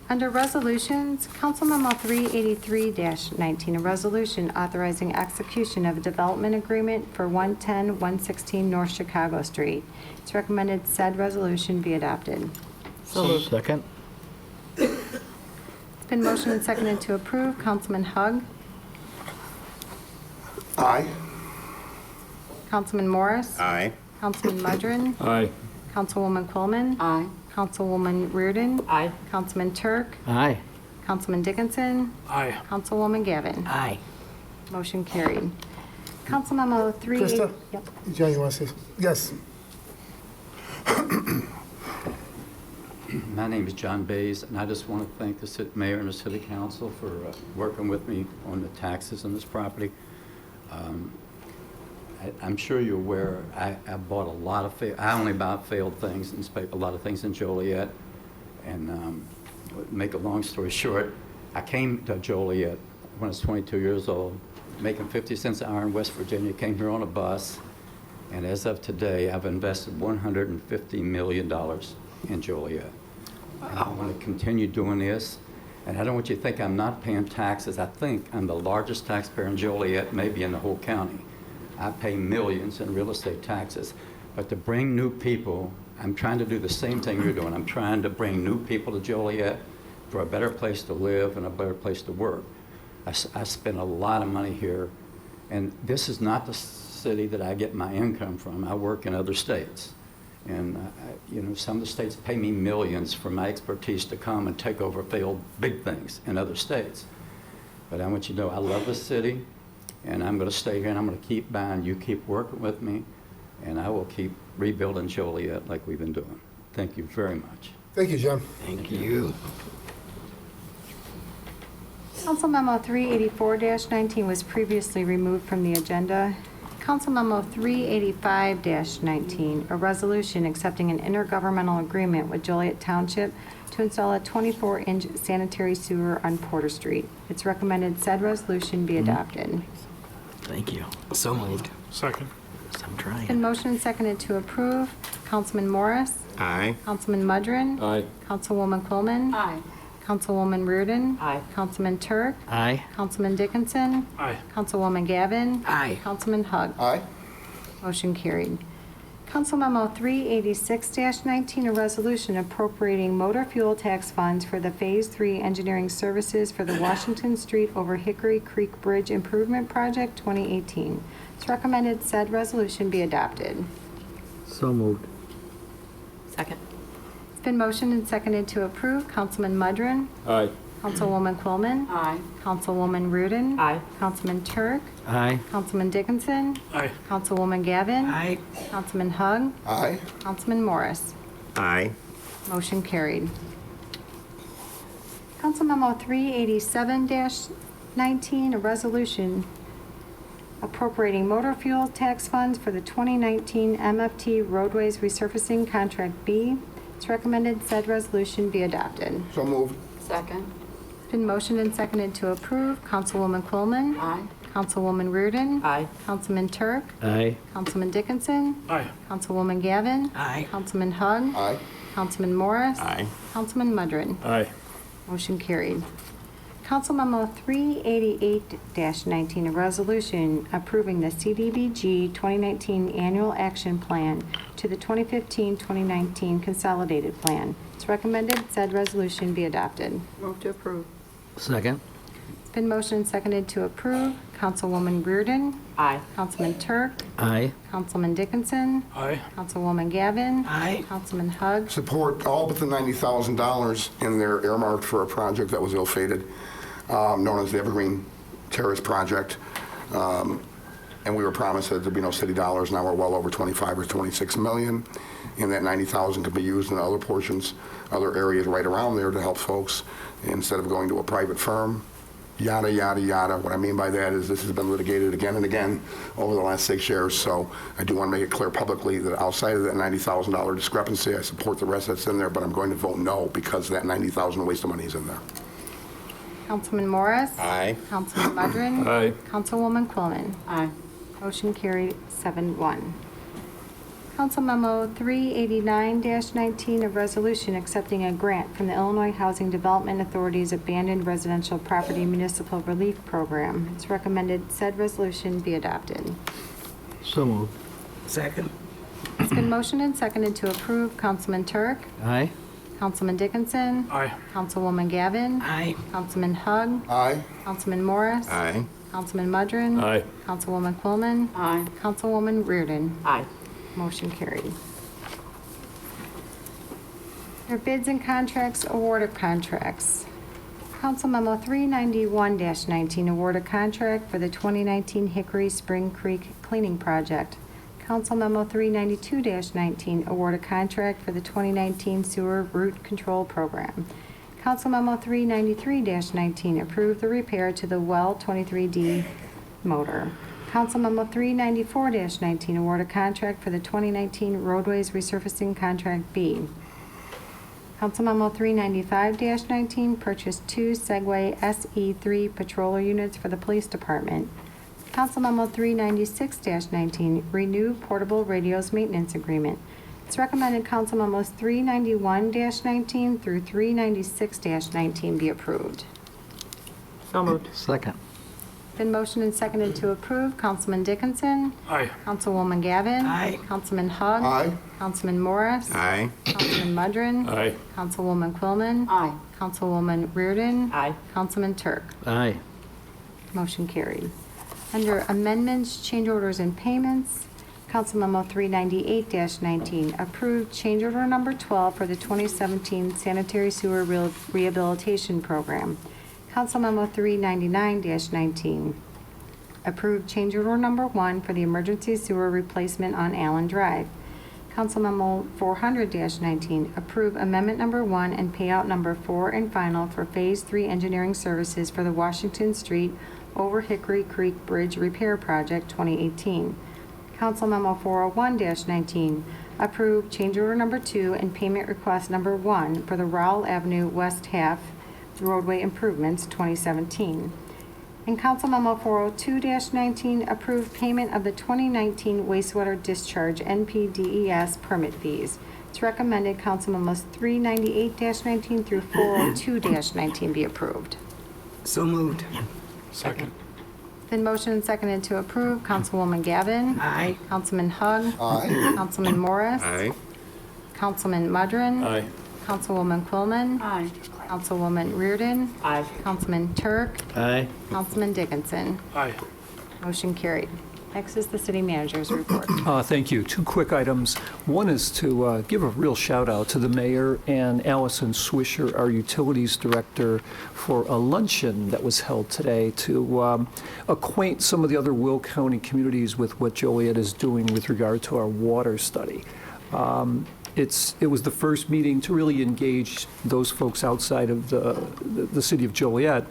E: Under Resolutions, Council Memo 383-19, a resolution authorizing execution of a development agreement for 110-116 North Chicago Street. It's recommended said resolution be adopted.
A: So moved.
I: Second?
E: It's been motioned and seconded to approve. Councilman Hug.
B: Aye.
E: Councilman Morris.
F: Aye.
E: Councilman Mudrin.
I: Aye.
E: Councilwoman Coleman.
D: Aye.
E: Councilwoman Reardon.
A: Aye.
E: Councilman Turk.
I: Aye.
E: Councilman Dickinson.
G: Aye.
E: Councilwoman Gavin.
I: Aye.
E: Motion carried. Council Memo 380.
J: Krista?
E: Yep.
J: John, you want to say? Yes.
C: My name is John Bays, and I just want to thank the mayor and the city council for working with me on the taxes on this property. I'm sure you're aware, I bought a lot of, I only bought failed things and spent a lot of things in Joliet. And make a long story short, I came to Joliet when I was 22 years old, making 50 cents an hour in West Virginia, came here on a bus. And as of today, I've invested $150 million in Joliet. And I want to continue doing this. And I don't want you to think I'm not paying taxes. I think I'm the largest taxpayer in Joliet, maybe in the whole county. I pay millions in real estate taxes. But to bring new people, I'm trying to do the same thing you're doing. I'm trying to bring new people to Joliet for a better place to live and a better place to work. I spend a lot of money here. And this is not the city that I get my income from. I work in other states. And some of the states pay me millions for my expertise to come and take over failed big things in other states. But I want you to know I love this city, and I'm going to stay here, and I'm going to keep buying. You keep working with me, and I will keep rebuilding Joliet like we've been doing. Thank you very much.
J: Thank you, John.
I: Thank you.
E: Council Memo 384-19 was previously removed from the agenda. Council Memo 385-19, a resolution accepting an intergovernmental agreement with Joliet Township to install a 24-inch sanitary sewer on Porter Street. It's recommended said resolution be adopted.
I: Thank you.
A: So moved.
G: Second.
I: I'm trying.
E: Been motioned and seconded to approve. Councilman Morris.
F: Aye.
E: Councilman Mudrin.
I: Aye.
E: Councilwoman Coleman.
D: Aye.
E: Councilwoman Reardon.
A: Aye.
E: Councilman Turk.
I: Aye.
E: Councilman Dickinson.
G: Aye.
E: Councilwoman Gavin.
I: Aye.
E: Councilman Hug.
B: Aye.
E: Motion carried. Council Memo 386-19, a resolution appropriating motor fuel tax funds for the Phase 3 engineering services for the Washington Street over Hickory Creek Bridge Improvement Project 2018. It's recommended said resolution be adopted.
I: So moved.
A: Second.
E: It's been motioned and seconded to approve. Councilman Mudrin.
I: Aye.
E: Councilwoman Coleman.
D: Aye.
E: Councilwoman Reardon.
A: Aye.
E: Councilman Turk.
I: Aye.
E: Councilman Dickinson.
G: Aye.
E: Councilwoman Gavin.
I: Aye.
E: Councilman Hug.
B: Aye.
E: Councilman Morris.
F: Aye.
E: Motion carried. Council Memo 387-19, a resolution appropriating motor fuel tax funds for the 2019 MFT roadways resurfacing contract B. It's recommended said resolution be adopted.
B: So moved.
D: Second.
E: Been motioned and seconded to approve. Councilwoman Coleman.
D: Aye.
E: Councilwoman Reardon.
A: Aye.
E: Councilman Turk.
I: Aye.
E: Councilman Dickinson.
G: Aye.
E: Councilwoman Gavin.
I: Aye.
E: Councilman Hug.
B: Aye.
E: Councilman Morris.
F: Aye.
E: Councilman Mudrin.
I: Aye.
E: Motion carried. Council Memo 388-19, a resolution approving the CDBG 2019 Annual Action Plan to the 2015-2019 Consolidated Plan. It's recommended said resolution be adopted.
D: Move to approve.
I: Second.
E: It's been motioned and seconded to approve. Councilwoman Reardon.
A: Aye.
E: Councilman Turk.
I: Aye.
E: Councilman Dickinson.
G: Aye.
E: Councilwoman Gavin.
I: Aye.
E: Councilman Hug.
B: Support all but the $90,000 in there earmarked for a project that was ill-fated, known as the Evergreen Terrace Project. And we were promised that there'd be no city dollars. Now we're well over 25 or 26 million. And that 90,000 could be used in other portions, other areas right around there to help folks instead of going to a private firm. Yada, yada, yada. What I mean by that is this has been litigated again and again over the last 6 years. So I do want to make it clear publicly that outside of that $90,000 discrepancy, I support the rest that's in there, but I'm going to vote no because that $90,000 waste of money is in there.
E: Councilman Morris?
F: Aye.
E: Councilman Mudrin?
F: Aye.
E: Councilwoman Quillman?
D: Aye.
E: Motion carried 7-1. Council Memo 389-19, a resolution accepting a grant from the Illinois Housing Development Authority's Abandoned Residential Property Municipal Relief Program. It's recommended said resolution be adopted.
I: So moved.
C: Second.
E: It's been motioned and seconded to approve. Councilman Turk?
I: Aye.
E: Councilman Dickinson?
G: Aye.
E: Councilwoman Gavin?
C: Aye.
E: Councilman Hug?
B: Aye.
E: Councilman Morris?
F: Aye.
E: Councilman Mudrin?
F: Aye.
E: Councilwoman Quillman?
D: Aye.
E: Councilwoman Reardon?
A: Aye.
E: Motion carried. Your bids and contracts, award of contracts. Council Memo 391-19, award a contract for the 2019 Hickory Spring Creek Cleaning Project. Council Memo 392-19, award a contract for the 2019 Sewer Root Control Program. Council Memo 393-19, approve the repair to the Well 23D motor. Council Memo 394-19, award a contract for the 2019 Roadways Resurfacing Contract B. Council Memo 395-19, purchase 2 Segway SE3 patroller units for the Police Department. Council Memo 396-19, renew portable radios maintenance agreement. It's recommended Council Memos 391-19 through 396-19 be approved.
A: So moved.
I: Second.
E: Been motioned and seconded to approve. Councilman Dickinson?
G: Aye.
E: Councilwoman Gavin?
C: Aye.
E: Councilman Hug?
B: Aye.
E: Councilman Morris?
F: Aye.
E: Councilman Mudrin?
F: Aye.
E: Councilwoman Quillman?
D: Aye.
E: Councilwoman Reardon?
A: Aye.
E: Councilman Turk?
I: Aye.
E: Motion carried. Under amendments, change orders, and payments, Council Memo 398-19, approved change order number 12 for the 2017 Sanitary Sewer Rehabilitation Program. Council Memo 399-19, approved change order number 1 for the emergency sewer replacement on Allen Drive. Council Memo 400-19, approve amendment number 1 and payout number 4 and final for Phase 3 engineering services for the Washington Street over Hickory Creek Bridge Repair Project 2018. Council Memo 401-19, approve change order number 2 and payment request number 1 for the Rowell Avenue West Half roadway improvements 2017. And Council Memo 402-19, approve payment of the 2019 wastewater discharge NPDES permit fees. It's recommended Council Memos 398-19 through 402-19 be approved.
C: So moved.
G: Second.
E: Been motioned and seconded to approve. Councilwoman Gavin?
C: Aye.
E: Councilman Hug?
B: Aye.
E: Councilman Morris?
F: Aye.
E: Councilman Mudrin?
F: Aye.
E: Councilwoman Quillman?
D: Aye.
E: Councilwoman Reardon?
A: Aye.
E: Councilman Turk?
I: Aye.
E: Councilman Dickinson?
G: Aye.
E: Motion carried. Next is the city manager's report.
M: Thank you. 2 quick items. One is to give a real shout out to the mayor and Allison Swisher, our utilities director, for a luncheon that was held today to acquaint some of the other Will County communities with what Joliet is doing with regard to our water study. It was the first meeting to really engage those folks outside of the city of Joliet,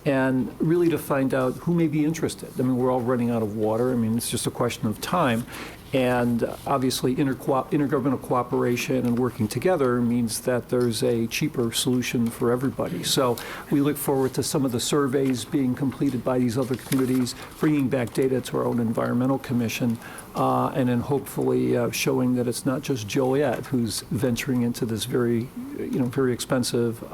M: and really to find out who may be interested. I mean, we're all running out of water. I mean, it's just a question of time. And obviously, intergovernmental cooperation and working together means that there's a cheaper solution for everybody. So we look forward to some of the surveys being completed by these other communities, bringing back data to our own environmental commission, and then hopefully showing that it's not just Joliet who's venturing into this very expensive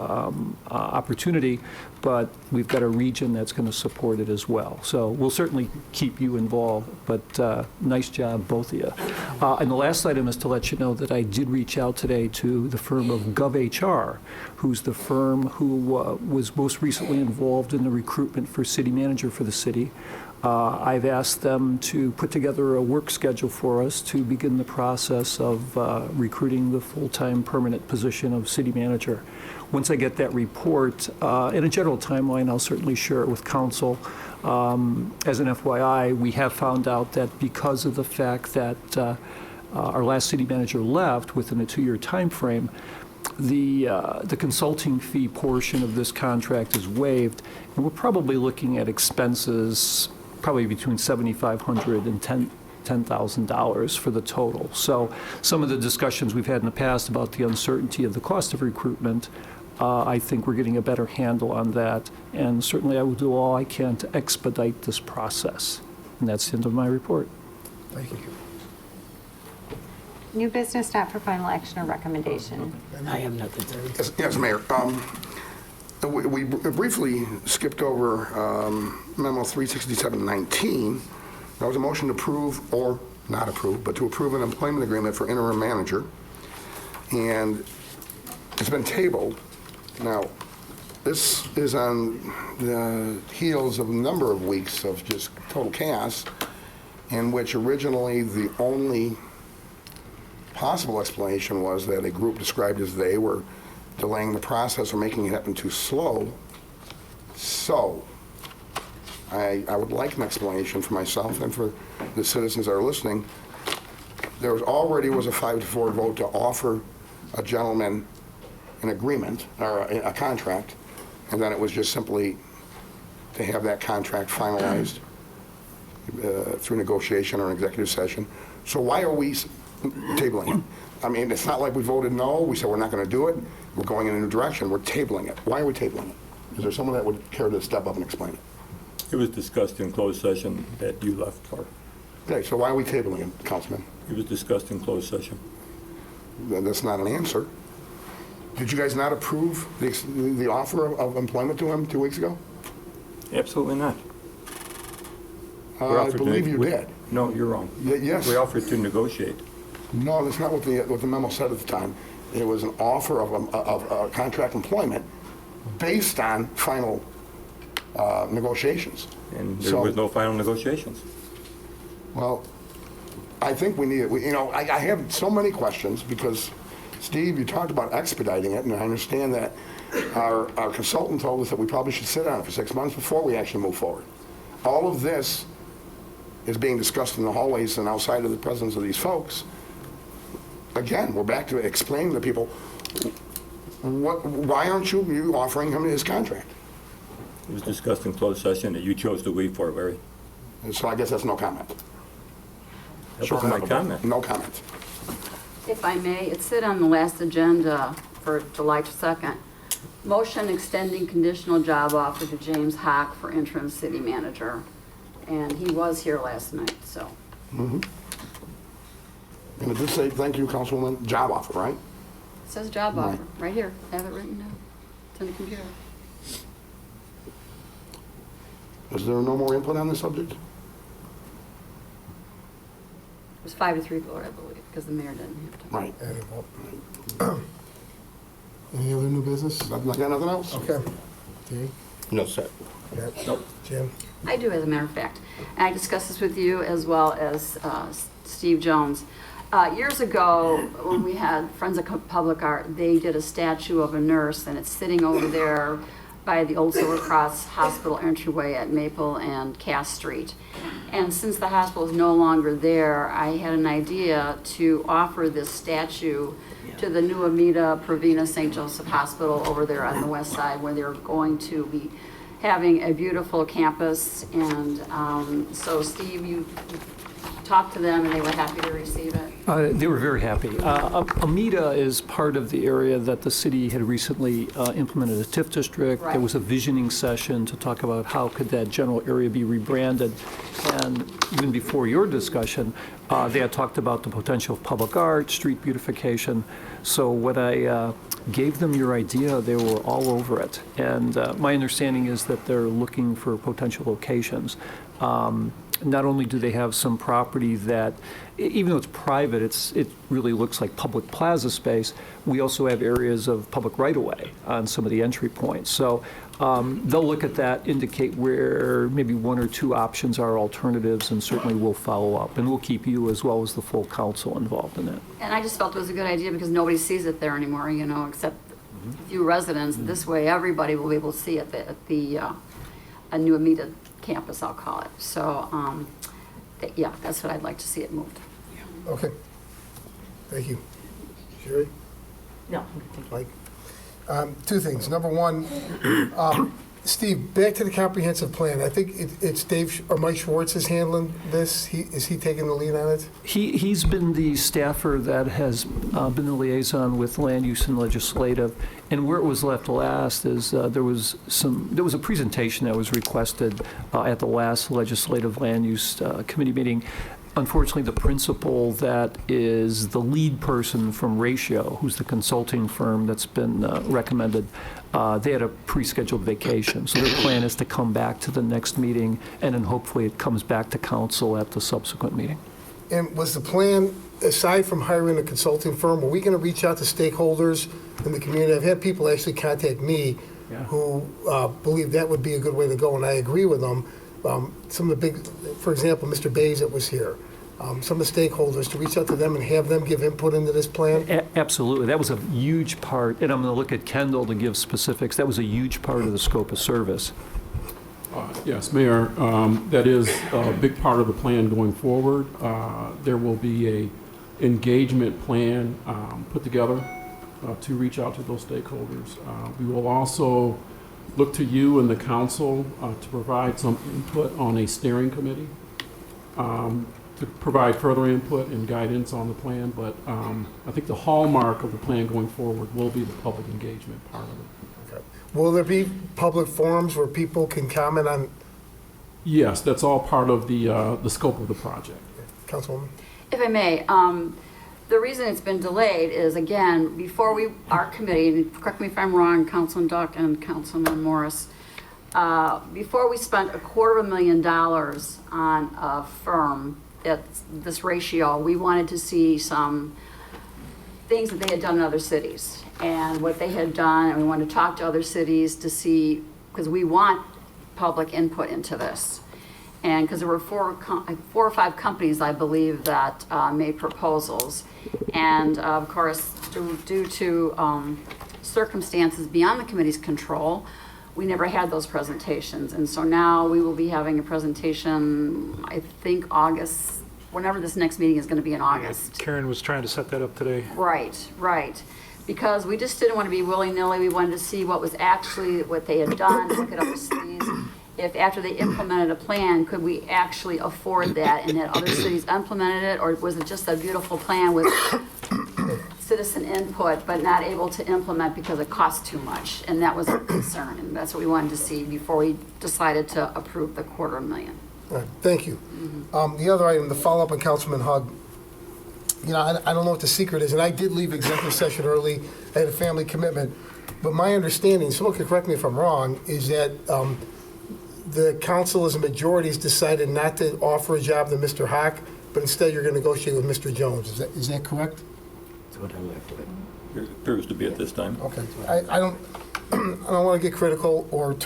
M: opportunity, but we've got a region that's going to support it as well. So we'll certainly keep you involved, but nice job, both of you. And the last item is to let you know that I did reach out today to the firm of GovHR, who's the firm who was most recently involved in the recruitment for city manager for the city. I've asked them to put together a work schedule for us to begin the process of recruiting the full-time permanent position of city manager. Once I get that report, in a general timeline, I'll certainly share it with council. As an FYI, we have found out that because of the fact that our last city manager left within a 2-year time frame, the consulting fee portion of this contract is waived, and we're probably looking at expenses probably between $7,500 and $10,000 for the total. So some of the discussions we've had in the past about the uncertainty of the cost of recruitment I think we're getting a better handle on that, and certainly I will do all I can to expedite this process. And that's the end of my report.
J: Thank you.
E: New business not for final action or recommendation.
H: I have nothing.
B: Yes, Mayor. We briefly skipped over memo 36719. That was a motion to approve, or not approve, but to approve an employment agreement for interim manager. And it's been tabled. Now, this is on the heels of a number of weeks of just total chaos, in which originally the only possible explanation was that a group described as they were delaying the process or making it happen too slow. So, I would like an explanation for myself and for the citizens that are listening. There already was a 5-4 vote to offer a gentleman an agreement, or a contract, and then it was just simply to have that contract finalized through negotiation or executive session. So why are we tabling it? I mean, it's not like we voted no, we said we're not going to do it, we're going in a new direction, we're tabling it. Why are we tabling it? Is there someone that would care to step up and explain it?
N: It was discussed in closed session that you left for.
B: Okay, so why are we tabling it, Councilman?
N: It was discussed in closed session.
B: That's not an answer. Did you guys not approve the offer of employment to him 2 weeks ago?
N: Absolutely not.
B: I believe you did.
N: No, you're wrong.
B: Yes.
N: We offered to negotiate.
B: No, that's not what the memo said at the time. It was an offer of contract employment based on final negotiations.
N: And there was no final negotiations.
B: Well, I think we need it. I have so many questions because, Steve, you talked about expediting it, and I understand that our consultant told us that we probably should sit on it for 6 months before we actually move forward. All of this is being discussed in the hallways and outside of the presence of these folks. Again, we're back to explaining to people, why aren't you offering him his contract?
N: It was discussed in closed session that you chose to wait for, Larry.
B: And so I guess that's no comment.
N: That wasn't my comment.
B: No comment.
D: If I may, it's sit on the last agenda for July 2nd. Motion extending conditional job offer to James Hock for interim city manager. And he was here last night, so.
B: Mm-hmm. And it did say, thank you, Councilwoman, job offer, right?
D: It says job offer, right here. I have it written down. It's on the computer.
B: Is there no more input on this subject?
D: It was 5-3 vote, I believe, because the mayor didn't have to.
B: Right.
J: Any other new business?
B: I got nothing else?
J: Okay. Dee?
F: No, sir.
J: Nope. Jim?
D: I do, as a matter of fact. And I discussed this with you as well as Steve Jones. Years ago, when we had Friends of Public Art, they did a statue of a nurse, and it's sitting over there by the old Silver Cross Hospital entryway at Maple and Cass Street. And since the hospital is no longer there, I had an idea to offer this statue to the new Amita Provena St. Joseph Hospital over there on the west side, where they're going to be having a beautiful campus. And so, Steve, you talked to them and they were happy to receive it.
M: They were very happy. Amita is part of the area that the city had recently implemented a TIF district.
D: Right.
M: There was a visioning session to talk about how could that general area be rebranded. And even before your discussion, they had talked about the potential of public art, street beautification. So when I gave them your idea, they were all over it. And my understanding is that they're looking for potential locations. Not only do they have some property that, even though it's private, it really looks like public plaza space, we also have areas of public right-of-way on some of the entry points. So they'll look at that, indicate where maybe 1 or 2 options are alternatives, and certainly we'll follow up. And we'll keep you as well as the full council involved in that.
D: And I just felt it was a good idea because nobody sees it there anymore, except a few residents. This way, everybody will be able to see it at the a new Amita campus, I'll call it. So, yeah, that's what I'd like to see it moved.
J: Okay. Thank you. Sherry?
A: No, thank you.
J: Mike? 2 things. Number one, Steve, back to the comprehensive plan. I think it's Dave or Mike Schwartz is handling this. Is he taking the lead on it?
M: He's been the staffer that has been the liaison with land use and legislative. And where it was left last is there was a presentation that was requested at the last legislative land use committee meeting. Unfortunately, the principal that is the lead person from Ratio, who's the consulting firm that's been recommended, they had a pre-scheduled vacation. So their plan is to come back to the next meeting, and then hopefully it comes back to council at the subsequent meeting.
J: And was the plan, aside from hiring a consulting firm, are we going to reach out to stakeholders in the community? I've had people actually contact me who believe that would be a good way to go, and I agree with them. Some of the big, for example, Mr. Bays that was here, some of the stakeholders, to reach out to them and have them give input into this plan?
M: Absolutely. That was a huge part, and I'm going to look at Kendall to give specifics. That was a huge part of the scope of service.
O: Yes, Mayor, that is a big part of the plan going forward. There will be a engagement plan put together to reach out to those stakeholders. We will also look to you and the council to provide some input on a steering committee to provide further input and guidance on the plan. But I think the hallmark of the plan going forward will be the public engagement part of it.
J: Okay. Will there be public forums where people can comment on?
O: Yes, that's all part of the scope of the project.
J: Councilwoman?
D: If I may, the reason it's been delayed is, again, before our committee, and correct me if I'm wrong, Councilman Duck and Councilman Morris, before we spent $250,000 on a firm at this Ratio, we wanted to see some things that they had done in other cities and what they had done, and we wanted to talk to other cities to see, because we want public input into this. And because there were four or five companies, I believe, that made proposals. And of course, due to circumstances beyond the committee's control, we never had those presentations. And so now we will be having a presentation, I think August, whenever this next meeting is going to be in August.
G: Karen was trying to set that up today.
D: Right. Because we just didn't want to be willy-nilly. We wanted to see what was actually what they had done, look at other cities. If after they implemented a plan, could we actually afford that, and had other cities implemented it, or was it just a beautiful plan with citizen input but not able to implement because it cost too much? And that was our concern, and that's what we wanted to see before we decided to approve the $250,000.
J: All right, thank you. The other item, the follow-up on Councilman Hugg. You know, I don't know what the secret is, and I did leave executive session early. I had a family commitment. But my understanding, someone can correct me if I'm wrong, is that the council as a majority has decided not to offer a job to Mr. Hawk, but instead you're going to negotiate with Mr. Jones. Is that correct?
N: It appears to be at this time.
J: Okay. I don't want to get critical or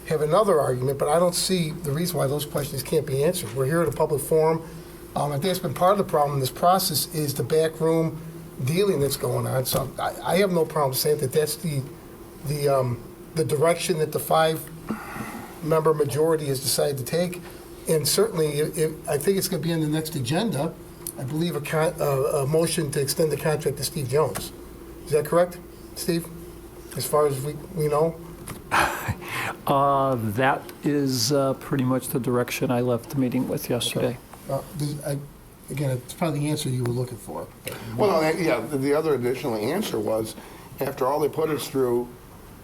J: have another argument, but I don't see the reason why those questions can't be answered. We're here at a public forum. I think it's been part of the problem in this process is the backroom dealing that's going on. So I have no problem saying that that's the direction that the five-member majority has decided to take. And certainly, I think it's going to be on the next agenda, I believe, a motion to extend the contract to Steve Jones. Is that correct, Steve? As far as we know?
M: That is pretty much the direction I left the meeting with yesterday.
J: Again, it's probably the answer you were looking for.
B: Well, no, the other additional answer was, after all they put us through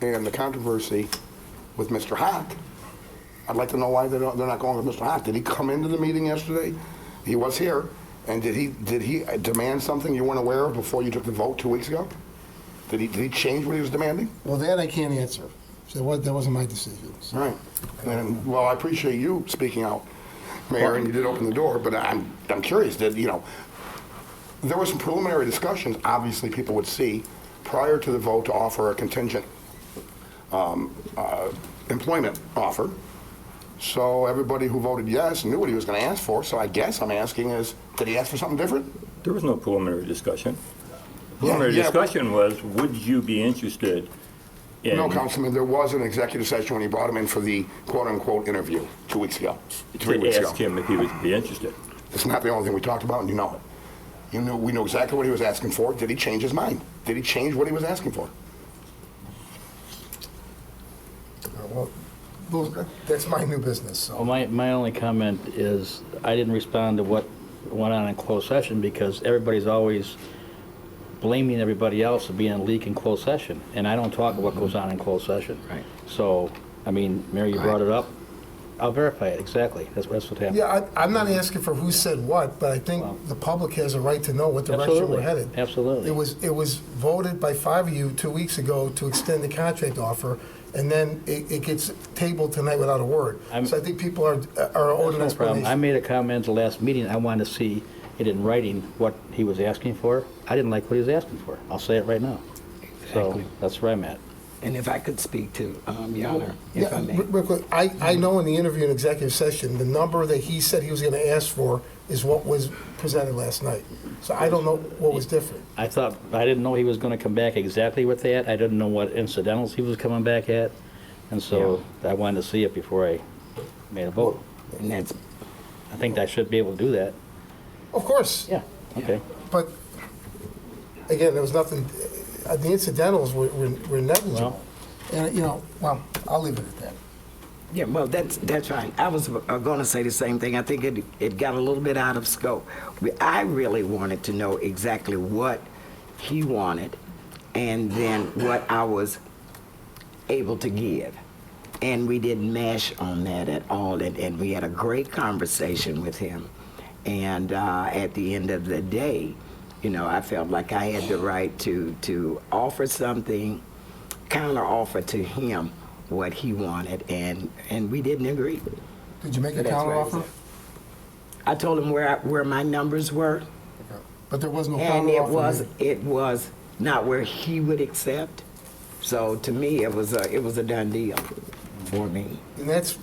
B: and the controversy with Mr. Hawk, I'd like to know why they're not going with Mr. Hawk. Did he come into the meeting yesterday? He was here. And did he demand something you weren't aware of before you took the vote 2 weeks ago? Did he change what he was demanding?
J: Well, that I can't answer. So that wasn't my decision. So.
B: All right. And, well, I appreciate you speaking out, Mayor, and you did open the door, but I'm curious, there were some preliminary discussions, obviously people would see, prior to the vote to offer a contingent employment offer. So everybody who voted yes knew what he was going to ask for, so I guess I'm asking is, did he ask for something different?
N: There was no preliminary discussion. Preliminary discussion was, would you be interested in...
B: No, Councilman, there was an executive session when he brought him in for the quote-unquote interview 2 weeks ago, 3 weeks ago.
N: To ask him if he would be interested.
B: It's not the only thing we talked about, and you know it. We knew exactly what he was asking for. Did he change his mind? Did he change what he was asking for?
J: Well, That's my new business,
I: Well,
J: so.
I: my only comment is, I didn't respond to what went on in closed session because everybody's always blaming everybody else for being a leak in closed session, and I don't talk about what goes on in closed session.
A: Right.
I: So, I mean, Mary, you brought it up. I'll verify it, exactly. That's what happened.
J: Yeah, I'm not asking for who said what, but I think the public has a right to know what direction
I: Absolutely.
J: we're headed.
I: Absolutely.
J: It was voted by 5 of you 2 weeks ago to extend the contract offer, and then it gets tabled tonight without a word. So I think people are owed an
I: That's no problem.
J: explanation.
I: I made a comment at the last meeting, I wanted to see it in writing what he was asking for. I didn't like what he was asking for. I'll say it right now. So,
A: Exactly.
I: that's where I'm at.
A: And if I could speak to, Your Honor, if
J: Yeah,
A: I may.
J: real quick, I know in the interview in executive session, the number that he said he was going to ask for is what was presented last night. So I don't know what was different.
I: I didn't know he was gonna come back exactly with that. I didn't know what incidentals he was coming back at. And so I wanted to see it before I made a vote.
A: And that's,
I: I think I should be able to do that.
J: Of course.
I: Yeah, okay.
J: But, again, there was nothing, the incidentals were negligible. And, well, I'll leave it at that.
A: yeah, well, that's right. I was going to say the same thing. I think it got a little bit out of scope. I really wanted to know exactly what he wanted and then what I was able to give. And we didn't mash on that at all. And we had a great conversation with him. And at the end of the day, I felt like I had the right to offer something, counter offer to him what he wanted, and we didn't agree.
J: Did you make
A: So
J: a
A: that's
J: counter
A: where it's
J: offer?
A: at. I told him where my numbers were,
J: But there was no
A: and
J: counter offer.
A: it was not where he would accept. So to me, it was a done deal for me.
J: And that's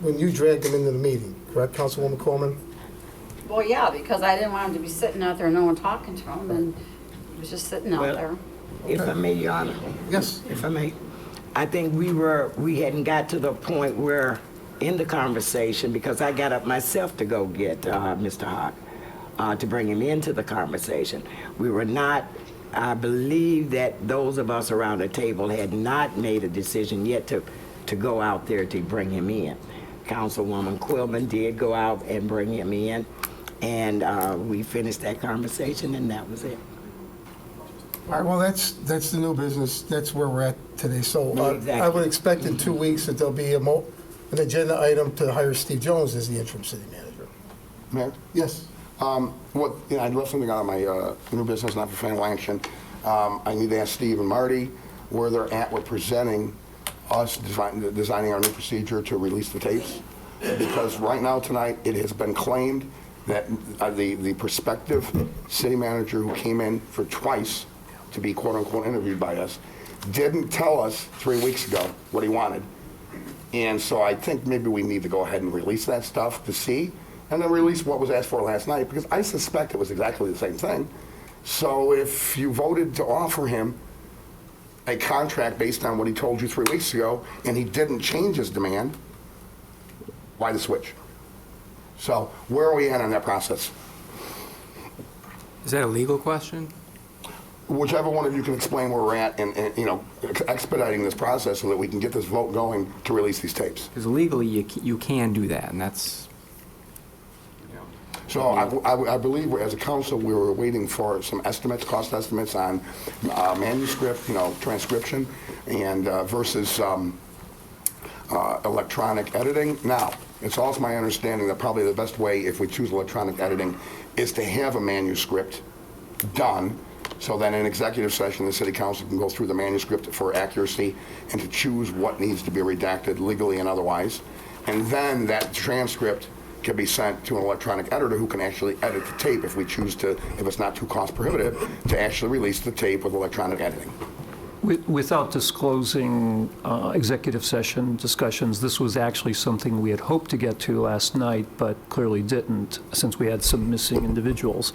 J: when you dragged him into the meeting, correct, Councilwoman Coleman?
D: Well, yeah, because I didn't want him to be sitting out there, no one talking to him, and he was just sitting out
A: Well,
D: there.
A: If I may, Your Honor.
J: Yes.
A: If I may. I think we hadn't got to the point where, in the conversation, because I got up myself to go get Mr. Hawk, to bring him into the conversation. We were not, I believe that those of us around the table had not made a decision yet to go out there to bring him in. Councilwoman Quillman did go out and bring him in, and we finished that conversation, and that was it.
J: All right, well, that's the new business. That's where we're at today. So
A: Exactly.
J: I would expect in 2 weeks that there'll be an agenda item to hire Steve Jones as the interim city manager.
B: Mayor?
J: Yes.
B: I left something out of my new business, not for final action. I need to ask Steve and Marty where they're at with presenting us designing our new procedure to release the tapes. Because right now, tonight, it has been claimed that the prospective city manager who came in for twice to be quote-unquote interviewed by us didn't tell us 3 weeks ago what he wanted. And so I think maybe we need to go ahead and release that stuff to see, and then release what was asked for last night, because I suspect it was exactly the same thing. So if you voted to offer him a contract based on what he told you 3 weeks ago, and he didn't change his demand, why the switch? So where are we at on that process?
P: Is that a legal question?
B: Whichever one of you can explain where we're at and expediting this process so that we can get this vote going to release these tapes.
P: Because legally, you can do that, and that's...
B: So I believe as a council, we were waiting for some estimates, cost estimates on manuscript, transcription, and versus electronic editing. Now, it's also my understanding that probably the best way, if we choose electronic editing, is to have a manuscript done, so that in executive session, the city council can go through the manuscript for accuracy and to choose what needs to be redacted legally and otherwise. And then that transcript can be sent to an electronic editor who can actually edit the tape if we choose to, if it's not too cost prohibitive, to actually release the tape with electronic editing.
M: Without disclosing executive session discussions, this was actually something we had hoped to get to last night, but clearly didn't, since we had some missing individuals.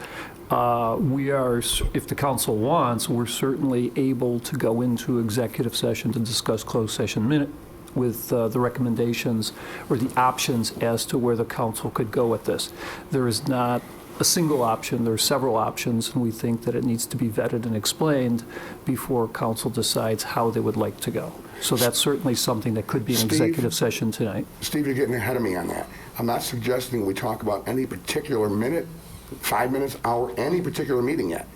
M: We are, if the council wants, we're certainly able to go into executive session to discuss closed session minute with the recommendations or the options as to where the council could go with this. There is not a single option. There are several options, and we think that it needs to be vetted and explained before council decides how they would like to go. So that's certainly something that could be an
B: Steve?
M: executive session tonight.
B: Steve, you're getting ahead of me on that. I'm not suggesting we talk about any particular minute, 5 minutes, hour, any particular meeting yet.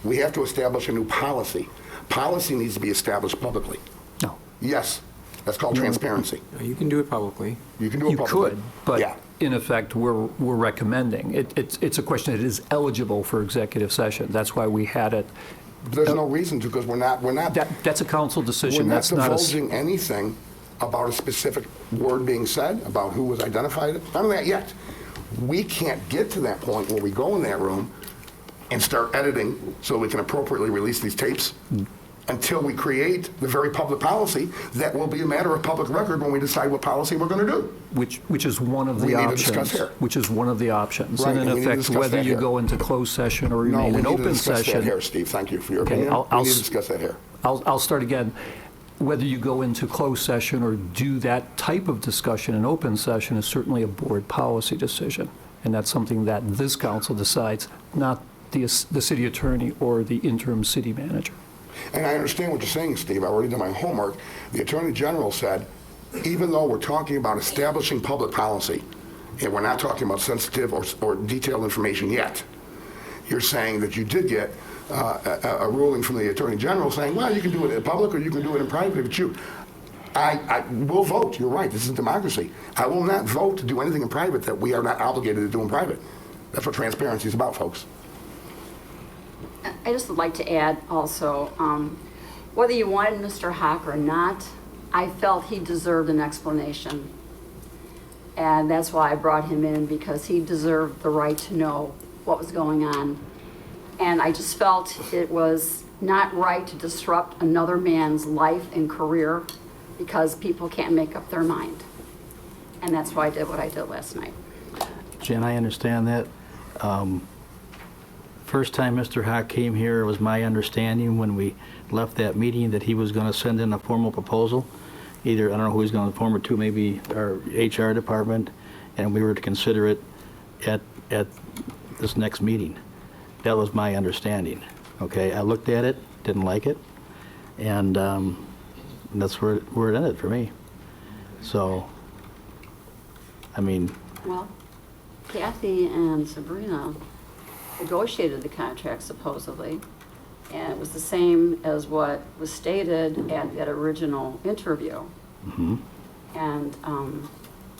B: We have to establish a new policy. Policy needs to be established publicly.
M: No.
B: Yes, that's called transparency.
P: You can do it publicly.
B: You can do it
M: You
B: publicly.
M: could, but
B: Yeah.
M: in effect, we're recommending. It's a question that is eligible for executive session. That's why we had it.
B: There's no reason to, because we're not
M: That's a council decision.
B: We're not
M: That's not a...
B: divulging anything about a specific word being said, about who was identified. None of that yet. We can't get to that point where we go in that room and start editing so we can appropriately release these tapes until we create the very public policy that will be a matter of public record when we decide what policy we're going to do.
M: Which is one of the
B: We need to
M: options.
B: discuss here.
M: Which is one of the options.
B: Right,
M: And
B: and
M: in
B: we need to
M: effect,
B: discuss
M: whether
B: that
M: you
B: here.
M: go into closed session or
B: No,
M: remain
B: we
M: in
B: need to
M: open
B: discuss that
M: session.
B: here, Steve. Thank you for your
M: Okay,
B: opinion.
M: I'll
B: We need to
M: s-
B: discuss that here.
M: I'll start again. Whether you go into closed session or do that type of discussion in open session is certainly a board policy decision. And that's something that this council decides, not the city attorney or the interim city manager.
B: And I understand what you're saying, Steve. I already did my homework. The Attorney General said, even though we're talking about establishing public policy, and we're not talking about sensitive or detailed information yet, you're saying that you did get a ruling from the Attorney General saying, well, you can do it in public or you can do it in private if it's you. I will vote. You're right. This is democracy. I will not vote to do anything in private that we are not obligated to do in private. That's what transparency is about, folks.
D: I just would like to add also, whether you wanted Mr. Hawk or not, I felt he deserved an explanation. And that's why I brought him in, because he deserved the right to know what was going on. And I just felt it was not right to disrupt another man's life and career because people can't make up their mind. And that's why I did what I did last night.
I: Jen, I understand that. First time Mr. Hawk came here, it was my understanding when we left that meeting that he was going to send in a formal proposal. Either, I don't know who he's going to forward to, maybe our HR department, and we were to consider it at this next meeting. That was my understanding. Okay, I looked at it, didn't like it, and that's where it ended for me. So, I mean,
D: Well, Kathy and Sabrina negotiated the contract supposedly, and it was the same as what was stated at that original interview. And,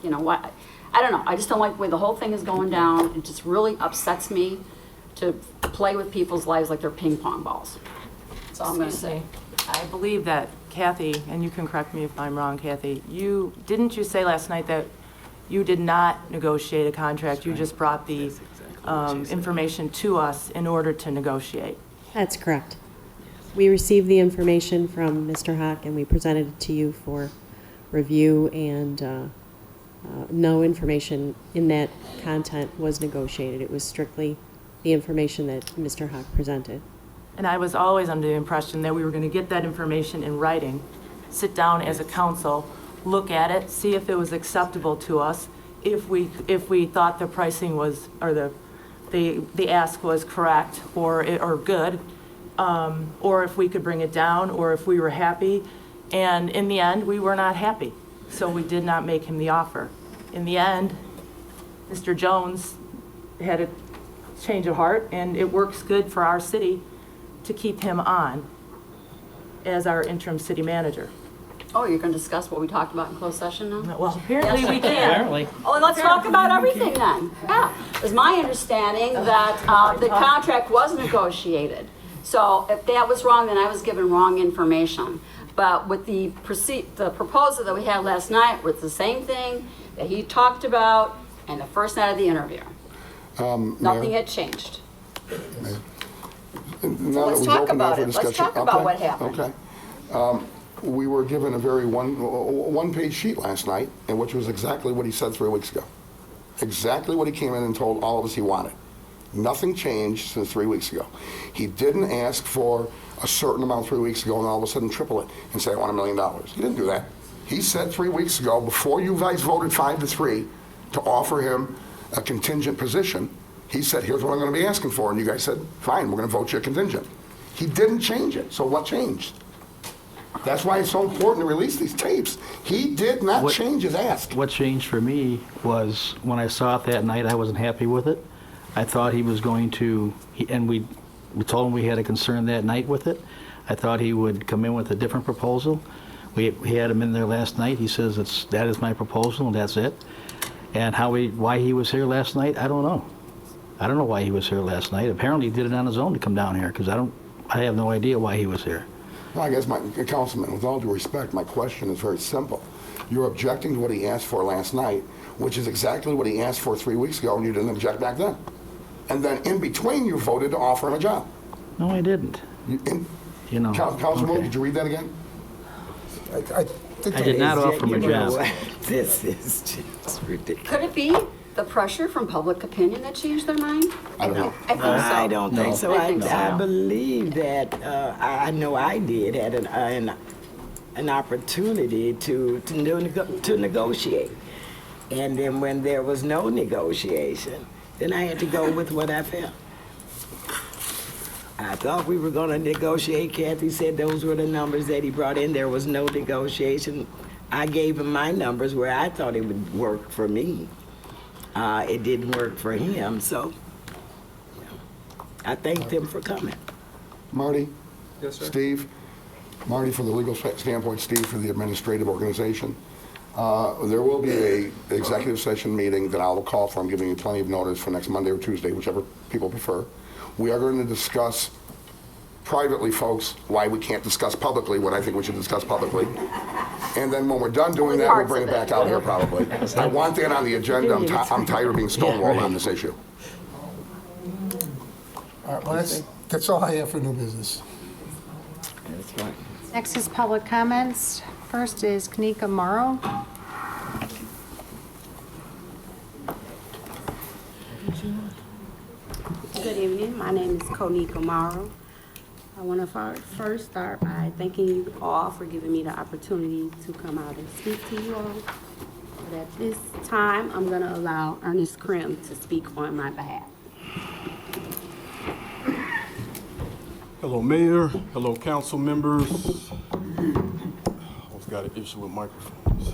D: you know, what, I don't know, I just don't like the way the whole thing is going down. It just really upsets me to play with people's lives like they're ping pong balls. That's all I'm gonna say.
Q: I believe that Kathy, and you can correct me if I'm wrong, Kathy, didn't you say last night that you did not negotiate a contract, you just brought the information to us in order to negotiate?
R: That's correct. We received the information from Mr. Hawk and we presented it to you for review, and no information in that content was negotiated. It was strictly the information that Mr. Hawk presented.
Q: And I was always under the impression that we were going to get that information in writing, sit down as a council, look at it, see if it was acceptable to us, if we thought the pricing was, or the ask was correct or good, or if we could bring it down, or if we were happy. And in the end, we were not happy, so we did not make him the offer. In the end, Mr. Jones had a change of heart, and it works good for our city to keep him on as our interim city manager.
D: Oh, you're gonna discuss what we talked about in closed session now?
Q: Well, apparently we can.
I: Apparently.
D: Oh, and let's talk about everything then. Yeah, it's my understanding that the contract was negotiated. So if that was wrong, then I was given wrong information. But with the proposal that we had last night was the same thing that he talked about and the first night of the interview. Nothing had changed. Let's talk about it. Let's talk about what happened.
B: Okay. We were given a very one-page sheet last night, and which was exactly what he said 3 weeks ago. Exactly what he came in and told all of us he wanted. Nothing changed since 3 weeks ago. He didn't ask for a certain amount 3 weeks ago and all of a sudden triple it and say, I want $1 million. He didn't do that. He said 3 weeks ago, before you guys voted 5-3 to offer him a contingent position, He said, here's what I'm going to be asking for. And you guys said, fine, we're going to vote you a contingent. He didn't change it. So what changed? That's why it's so important to release these tapes. He did not change his ask.
I: What changed for me was when I saw it that night, I wasn't happy with it. I thought he was going to, and we told him we had a concern that night with it. I thought he would come in with a different proposal. We had him in there last night. He says, that is my proposal, and that's it. And why he was here last night, I don't know. I don't know why he was here last night. Apparently he did it on his own to come down here, because I have no idea why he was here.
B: Well, I guess, Councilman, with all due respect, my question is very simple. You're objecting to what he asked for last night, which is exactly what he asked for 3 weeks ago, and you didn't object back then. And then in between, you voted to offer him a job.
I: No, I didn't.
B: Councilman,
I: okay.
B: did you read that again?
I: I did not offer him a job.
A: This is just ridiculous.
D: Could it be the pressure from public opinion that changed their mind?
B: I don't know.
D: I think so.
A: I don't think so.
D: I think so.
A: I believe that, I know I did, had an opportunity to negotiate. And then when there was no negotiation, then I had to go with what I felt. I thought we were going to negotiate. Kathy said those were the numbers that he brought in. There was no negotiation. I gave him my numbers where I thought it would work for me. It didn't work for him, so I thanked him for coming.
B: Marty?
P: Yes, sir.
B: Steve? Marty from the legal standpoint, Steve for the administrative organization. There will be a executive session meeting that I will call for. I'm giving you plenty of notice for next Monday or Tuesday, whichever people prefer. We are going to discuss privately, folks, why we can't discuss publicly what I think we should discuss publicly. And then when we're done doing that, we'll bring it back out here probably. I want that on the agenda. I'm tired of being stonewalled on this issue.
J: All right, well, that's all I have for new business.
A: That's right.
E: Next is public comments. First is Kanika Morrow.
S: Good evening. My name is Konika Morrow. I want to first start by thanking you all for giving me the opportunity to come out and speak to you all. But at this time, I'm going to allow Ernest Krim to speak on my behalf.
O: Hello, Mayor. Hello, council members. Always got an issue with microphones.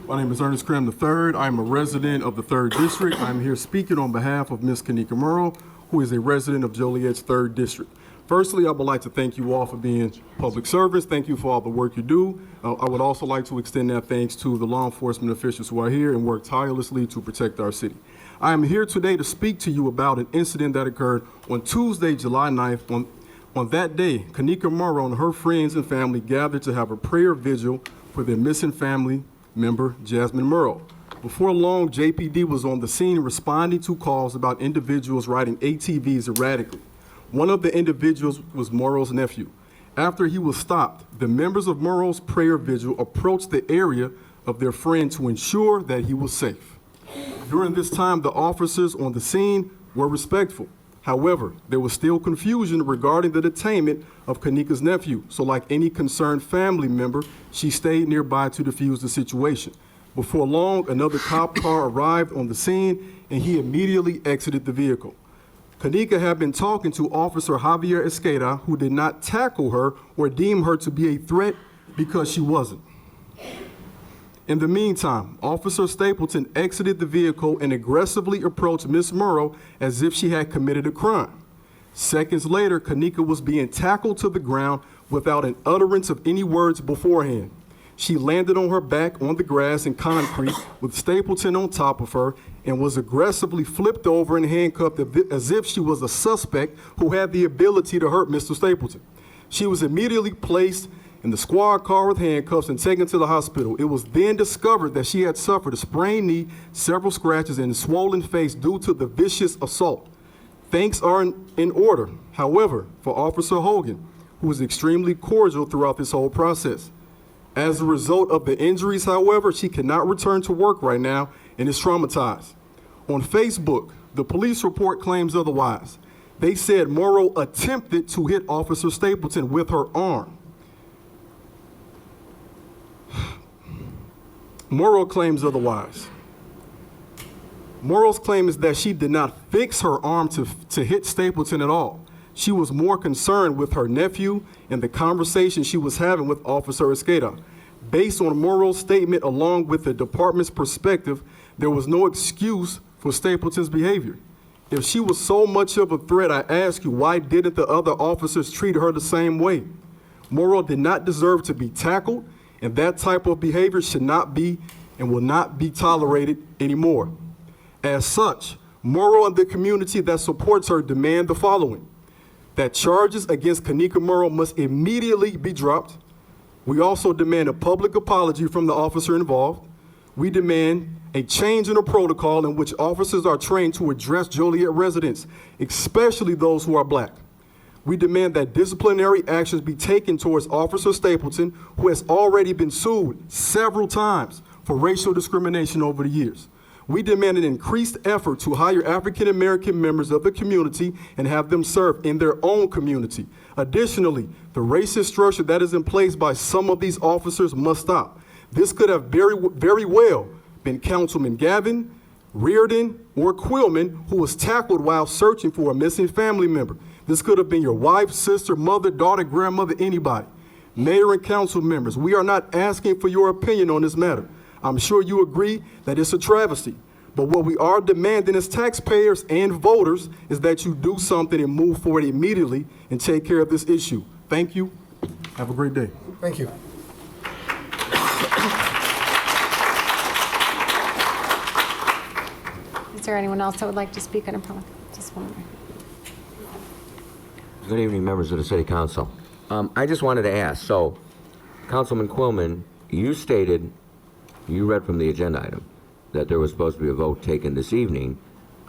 O: My name is Ernest Krim III. I'm a resident of the 3rd District. I'm here speaking on behalf of Ms. Kanika Morrow, who is a resident of Joliet's 3rd District. Firstly, I would like to thank you all for being public servants. Thank you for all the work you do. I would also like to extend that thanks to the law enforcement officials who are here and work tirelessly to protect our city. I am here today to speak to you about an incident that occurred on Tuesday, July 9th. On that day, Kanika Morrow and her friends and family gathered to have a prayer vigil for their missing family member, Jasmine Morrow. Before long, JPD was on the scene responding to calls about individuals riding ATVs erratically. One of the individuals was Morrow's nephew. After he was stopped, the members of Morrow's prayer vigil approached the area of their friend to ensure that he was safe. During this time, the officers on the scene were respectful. However, there was still confusion regarding the detainment of Kanika's nephew, so like any concerned family member, she stayed nearby to defuse the situation. Before long, another cop car arrived on the scene, and he immediately exited the vehicle. Kanika had been talking to Officer Javier Esqueda, who did not tackle her or deem her to be a threat because she wasn't. In the meantime, Officer Stapleton exited the vehicle and aggressively approached Ms. Morrow as if she had committed a crime. Seconds later, Kanika was being tackled to the ground without an utterance of any words beforehand. She landed on her back on the grass and concrete with Stapleton on top of her and was aggressively flipped over and handcuffed as if she was a suspect who had the ability to hurt Mr. Stapleton. She was immediately placed in the squad car with handcuffs and taken to the hospital. It was then discovered that she had suffered a sprained knee, several scratches, and a swollen face due to the vicious assault. Thanks are in order, however, for Officer Hogan, who was extremely cordial throughout this whole process. As a result of the injuries, however, she cannot return to work right now and is traumatized. On Facebook, the police report claims otherwise. They said Morrow attempted to hit Officer Stapleton with her arm. Morrow claims otherwise.
T: Morrow's claim is that she did not fix her arm to hit Stapleton at all. She was more concerned with her nephew and the conversation she was having with Officer Esqueda. Based on Morrow's statement along with the department's perspective, there was no excuse for Stapleton's behavior. If she was so much of a threat, I ask you, why didn't the other officers treat her the same way? Morrow did not deserve to be tackled, and that type of behavior should not be and will not be tolerated anymore. As such, Morrow and the community that supports her demand the following: that charges against Kanika Morrow must immediately be dropped. We also demand a public apology from the officer involved. We demand a change in the protocol in which officers are trained to address Joliet residents, especially those who are black. We demand that disciplinary actions be taken towards Officer Stapleton, who has already been sued several times for racial discrimination over the years. We demand an increased effort to hire African American members of the community and have them serve in their own community. Additionally, the racist structure that is in place by some of these officers must stop. This could have very well been Councilman Gavin, Reardon, or Quillman, who was tackled while searching for a missing family member. This could have been your wife, sister, mother, daughter, grandmother, anybody. Mayor and council members, we are not asking for your opinion on this matter. I'm sure you agree that it's a travesty. But what we are demanding as taxpayers and voters is that you do something and move forward immediately and take care of this issue. Thank you. Have a great day.
J: Thank you.
E: Is there anyone else that would like to speak on a public? Just one more.
U: Good evening, members of the City Council. I just wanted to ask, so Councilman Quillman, you stated, you read from the agenda item, that there was supposed to be a vote taken this evening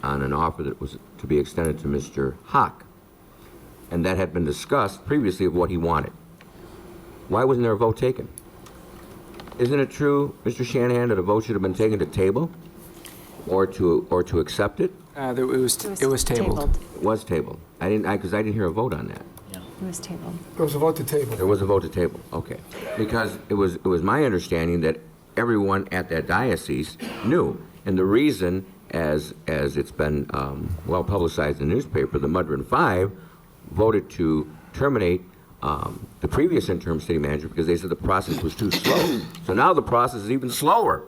U: on an offer that was to be extended to Mr. Hock, and that had been discussed previously of what he wanted. Why wasn't there a vote taken? Isn't it true, Mr. Shanahan, that a vote should have been taken to table or to accept it?
P: It was tabled.
U: It was tabled. Because I didn't hear a vote on that.
E: It was tabled.
J: There was a vote to table.
U: There was a vote to table, okay. Because it was my understanding that everyone at that diocese knew. And the reason, as it's been well publicized in the newspaper, the Mudron 5 voted to terminate the previous interim city manager because they said the process was too slow. So now the process is even slower.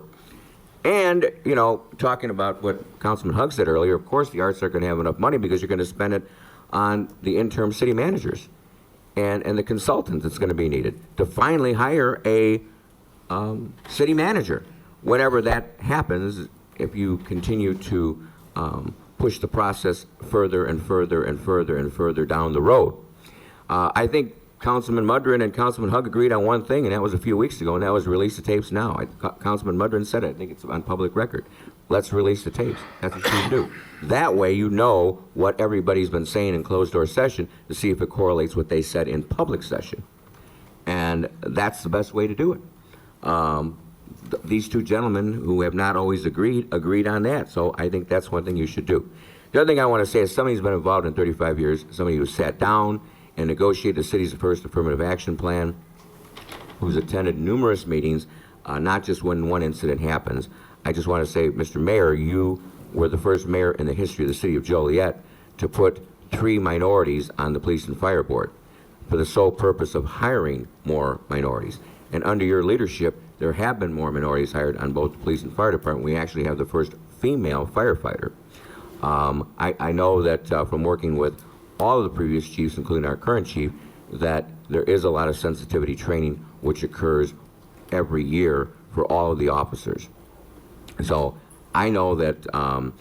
U: And, you know, talking about what Councilman Hugg said earlier, of course the arts aren't going to have enough money because you're going to spend it on the interim city managers and the consultants that's going to be needed to finally hire a city manager. Whenever that happens, if you continue to push the process further and further and further and further down the road. I think Councilman Mudron and Councilman Hugg agreed on one thing, and that was a few weeks ago, and that was release the tapes now. Councilman Mudron said it. I think it's on public record. Let's release the tapes. That's what you do. That way you know what everybody's been saying in closed-door session to see if it correlates what they said in public session. And that's the best way to do it. These two gentlemen who have not always agreed on that. So I think that's one thing you should do. The other thing I want to say is somebody who's been involved in 35 years, somebody who sat down and negotiated the city's first affirmative action plan, who's attended numerous meetings, not just when one incident happens. I just want to say, Mr. Mayor, you were the first mayor in the history of the city of Joliet to put 3 minorities on the police and fire board for the sole purpose of hiring more minorities. And under your leadership, there have been more minorities hired on both the police and fire department. We actually have the first female firefighter. I know that from working with all of the previous chiefs, including our current chief, that there is a lot of sensitivity training which occurs every year for all of the officers. So I know that the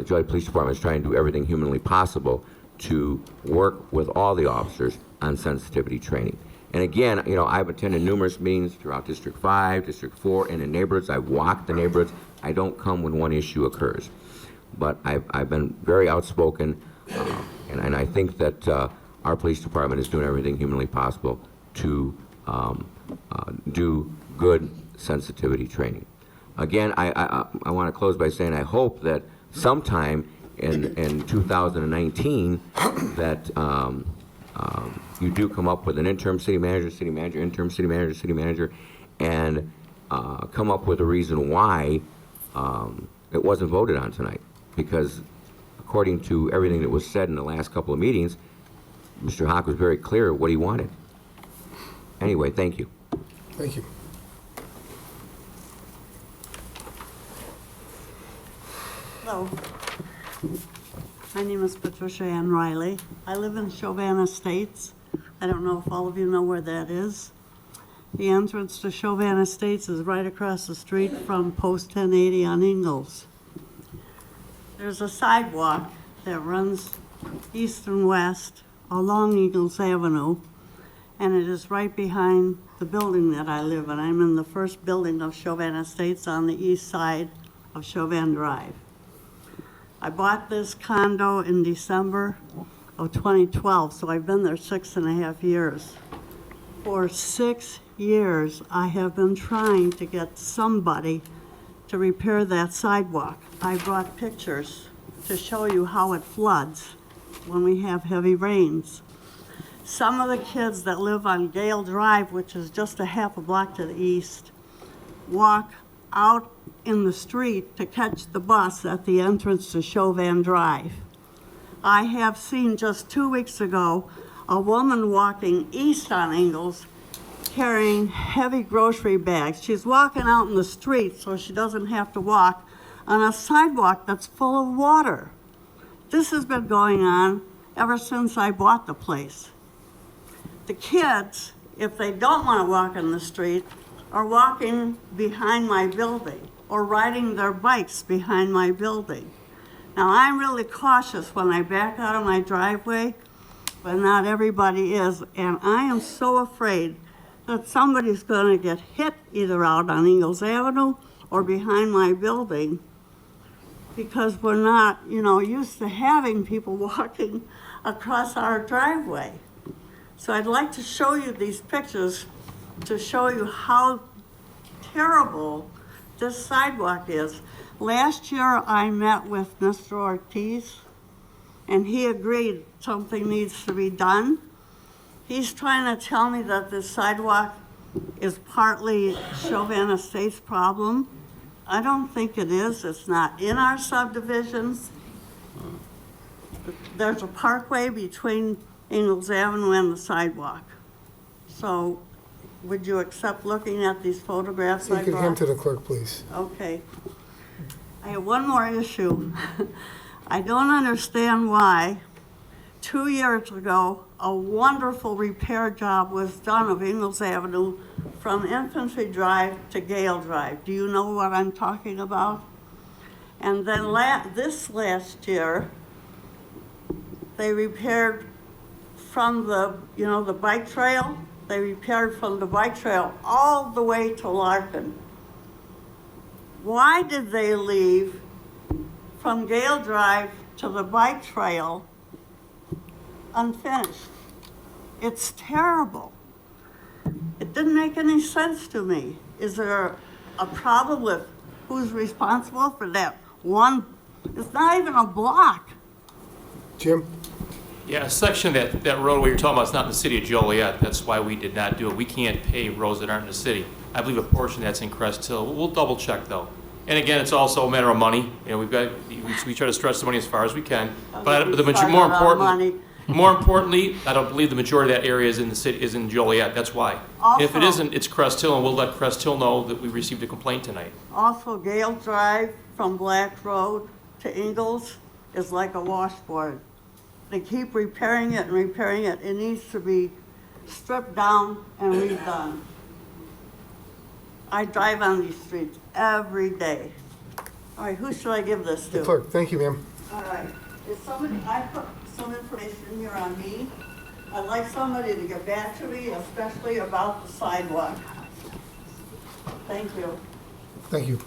U: Joliet Police Department is trying to do everything humanly possible to work with all the officers on sensitivity training. And again, I've attended numerous meetings throughout District 5, District 4, and in neighborhoods. I've walked the neighborhoods. I don't come when one issue occurs. But I've been very outspoken, and I think that our police department is doing everything humanly possible to do good sensitivity training. Again, I want to close by saying I hope that sometime in 2019 that you do come up with an interim city manager, interim city manager, and come up with a reason why it wasn't voted on tonight, because according to everything that was said in the last couple of meetings, Mr. Hawk was very clear what he wanted. Anyway, thank you.
J: Thank you.
K: Hello. My name is Patricia Ann Riley. I live in Chauvin Estates. I don't know if all of you know where that is. The entrance to Chauvin Estates is right across the street from Post 1080 on Ingalls. There's a sidewalk that runs east and west along Ingalls Avenue, and it is right behind the building that I live in. I'm in the first building of Chauvin Estates on the east side of Chauvin Drive. I bought this condo in December of 2012, so I've been there 6.5 years. For 6 years, I have been trying to get somebody to repair that sidewalk. I brought pictures to show you how it floods when we have heavy rains. Some of the kids that live on Gale Drive, which is just a half a block to the east, walk out in the street to catch the bus at the entrance to Chauvin Drive. I have seen just 2 weeks ago a woman walking east on Ingalls carrying heavy grocery bags. She's walking out in the street so she doesn't have to walk on a sidewalk that's full of water. This has been going on ever since I bought the place. The kids, if they don't want to walk in the street, are walking behind my building or riding their bikes behind my building. Now, I'm really cautious when I back out of my driveway, but not everybody is, and I am so afraid that somebody's going to get hit either out on Ingalls Avenue or behind my building, because we're not, used to having people walking across our driveway. So I'd like to show you these pictures to show you how terrible this sidewalk is. Last year, I met with Mr. Ortiz, and he agreed something needs to be done. He's trying to tell me that this sidewalk is partly Chauvin Estates' problem. I don't think it is. It's not in our subdivisions. There's a parkway between Ingalls Avenue and the sidewalk. So would you accept looking at these photographs I brought?
J: You can come to the clerk, please.
K: Okay. I have one more issue. I don't understand why 2 years ago a wonderful repair job was done of Ingalls Avenue from Infantry Drive to Gale Drive. Do you know what I'm talking about? And then this last year, they repaired from the bike trail. They repaired from the bike trail all the way to Larkin. Why did they leave from Gale Drive to the bike trail unfinished? It's terrible. It didn't make any sense to me. Is there a problem with who's responsible for that one? It's not even a block.
J: Jim?
V: Yeah, a section of that roadway you're talking about is not in the city of Joliet. That's why we did not do it. We can't pave roads that aren't in the city. I believe a portion that's in Crest Hill. We'll double check though. And again, it's also a matter of money. We try to stretch the money as far as we can. But more importantly, I don't believe the majority of that area is in the city, is in Joliet. That's why.
K: Also,
V: if it isn't, it's Crest Hill, and we'll let Crest Hill know that we received a complaint tonight.
K: Also, Gale Drive from Black Road to Ingalls is like a washboard. They keep repairing it and repairing it. It needs to be stripped down and redone. I drive on these streets every day. All right, who should I give this to?
J: The clerk. Thank you, ma'am.
K: All right. I put some information here on me. I'd like somebody to get back to me, especially about the sidewalk. Thank you.
J: Thank you.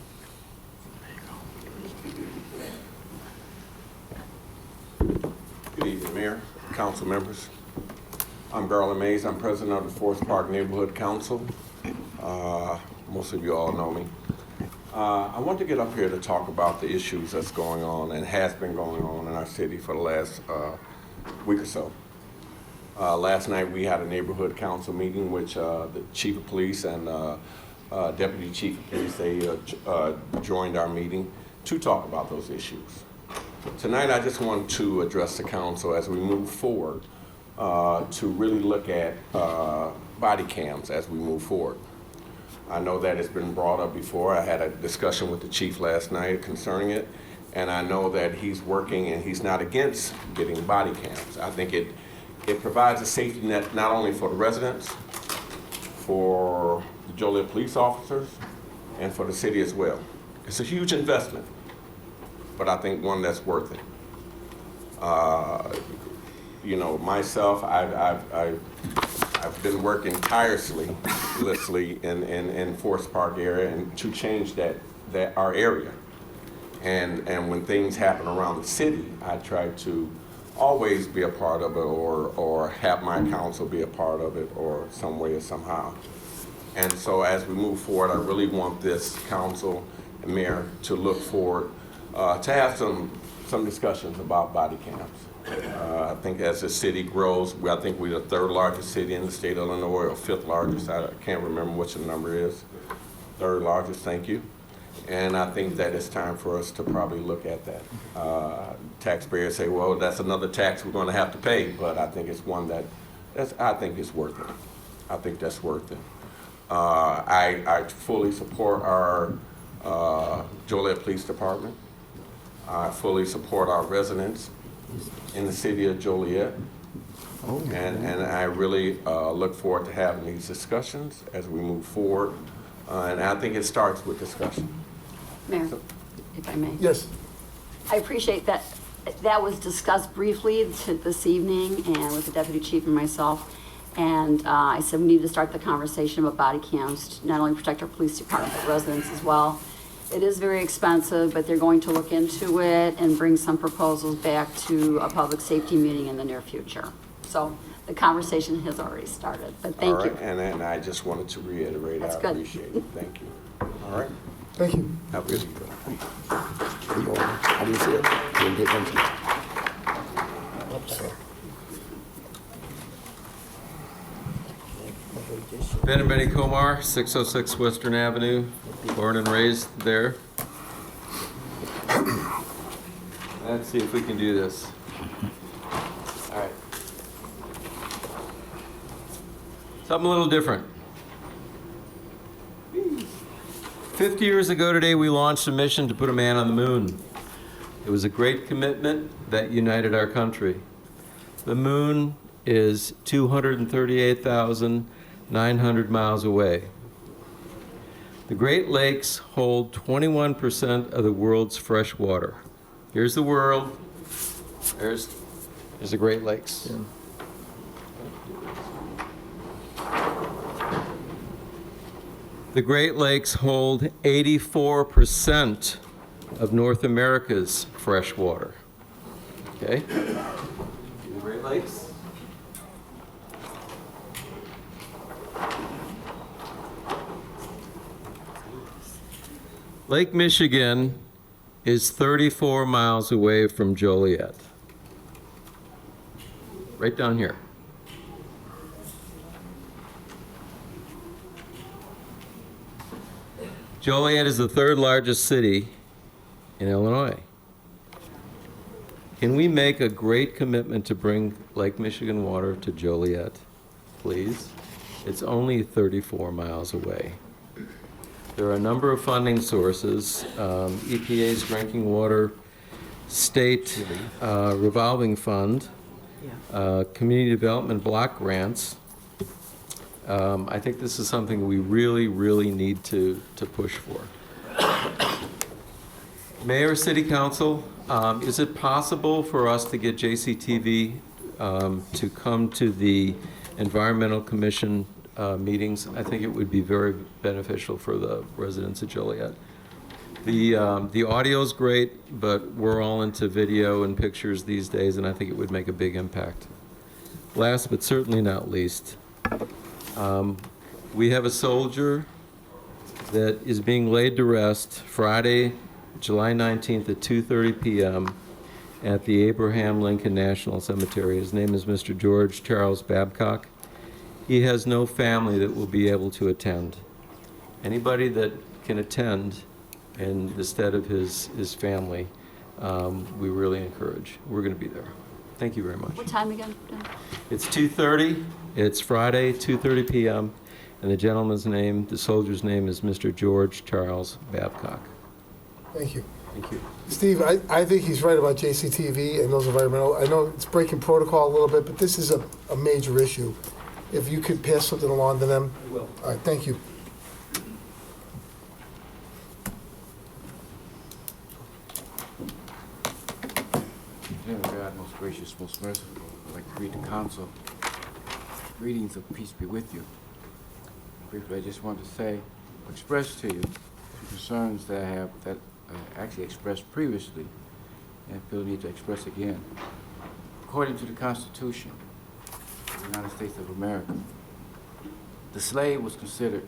W: Good evening, Mayor, council members. I'm Garland Mays. I'm president of the Forest Park Neighborhood Council. Most of you all know me. I want to get up here to talk about the issues that's going on and has been going on in our city for the last week or so. Last night we had a neighborhood council meeting which the chief of police and deputy chief of police, they joined our meeting. to talk about those issues. Tonight, I just want to address the council as we move forward to really look at body cams as we move forward. I know that it's been brought up before. I had a discussion with the chief last night concerning it, and I know that he's working and he's not against getting body cams. I think it provides a safety net not only for the residents, for the Joliet police officers, and for the city as well. It's a huge investment, but I think one that's worth it. You know, myself, I've been working tirelessly in Forest Park area and to change that our area. And when things happen around the city, I try to always be a part of it or have my council be a part of it or some way or somehow. And so as we move forward, I really want this council and mayor to look forward to have some discussions about body cams. I think as the city grows, I think we're the 3rd largest city in the state of Illinois, or 5th largest. I can't remember what the number is. 3rd largest, thank you. And I think that it's time for us to probably look at that. Taxpayers say, well, that's another tax we're going to have to pay, but I think it's one I think it's worth it. I think that's worth it. I fully support our Joliet Police Department. I fully support our residents in the city of Joliet. And I really look forward to having these discussions as we move forward. And I think it starts with discussion.
D: Mayor, if I may.
J: Yes.
D: I appreciate that. That was discussed briefly this evening and with the deputy chief and myself. And I said we need to start the conversation about body cams to not only protect our police department, but residents as well. It is very expensive, but they're going to look into it and bring some proposals back to a public safety meeting in the near future. So the conversation has already started, but thank you.
W: And I just wanted to reiterate,
D: That's
W: I
D: good.
W: appreciate it. Thank you. All right.
J: Thank you.
W: Have a good evening.
B: How do you feel? Didn't get into it.
C: Ben and Betty Komar, 606 Western Avenue, born and raised there. Let's see if we can do this. All right. Something a little different. 50 years ago today, we launched a mission to put a man on the moon. It was a great commitment that united our country. The moon is 238,900 miles away. The Great Lakes hold 21% of the world's fresh water. Here's the world. There's the Great Lakes. Yeah. The Great Lakes hold 84% of North America's fresh water. Okay? The Great Lakes. Lake Michigan is 34 miles away from Joliet. Right down here. Joliet is the 3rd largest city in Illinois. Can we make a great commitment to bring Lake Michigan water to Joliet, please? It's only 34 miles away. There are a number of funding sources, EPA's Drinking Water State Revolving Fund, Community Development Block Grants. I think this is something we really, really need to push for. Mayor, City Council, is it possible for us to get JCTV to come to the Environmental Commission meetings? I think it would be very beneficial for the residents of Joliet. The audio's great, but we're all into video and pictures these days, and I think it would make a big impact. Last but certainly not least, we have a soldier that is being laid to rest Friday, July 19th at 2:30 p.m. at the Abraham Lincoln National Cemetery. His name is Mr. George Charles Babcock. He has no family that will be able to attend. Anybody that can attend, in the stead of his family, we really encourage. We're going to be there. Thank you very much.
D: What time again?
C: It's 2:30. It's Friday, 2:30 p.m. And the gentleman's name, the soldier's name, is Mr. George Charles Babcock.
J: Thank you.
C: Thank you.
J: Steve, I think he's right about JCTV and those environmental. I know it's breaking protocol a little bit, but this is a major issue. If you could pass something along to them.
M: I will.
J: All right, thank you.
F: Dear God, most gracious, most merciful, I'd like to greet the council. Greetings of peace be with you. Briefly, I just want to say, express to you some concerns that I have, that I actually expressed previously, and feel the need to express again. According to the Constitution of the United States of America, the slave was considered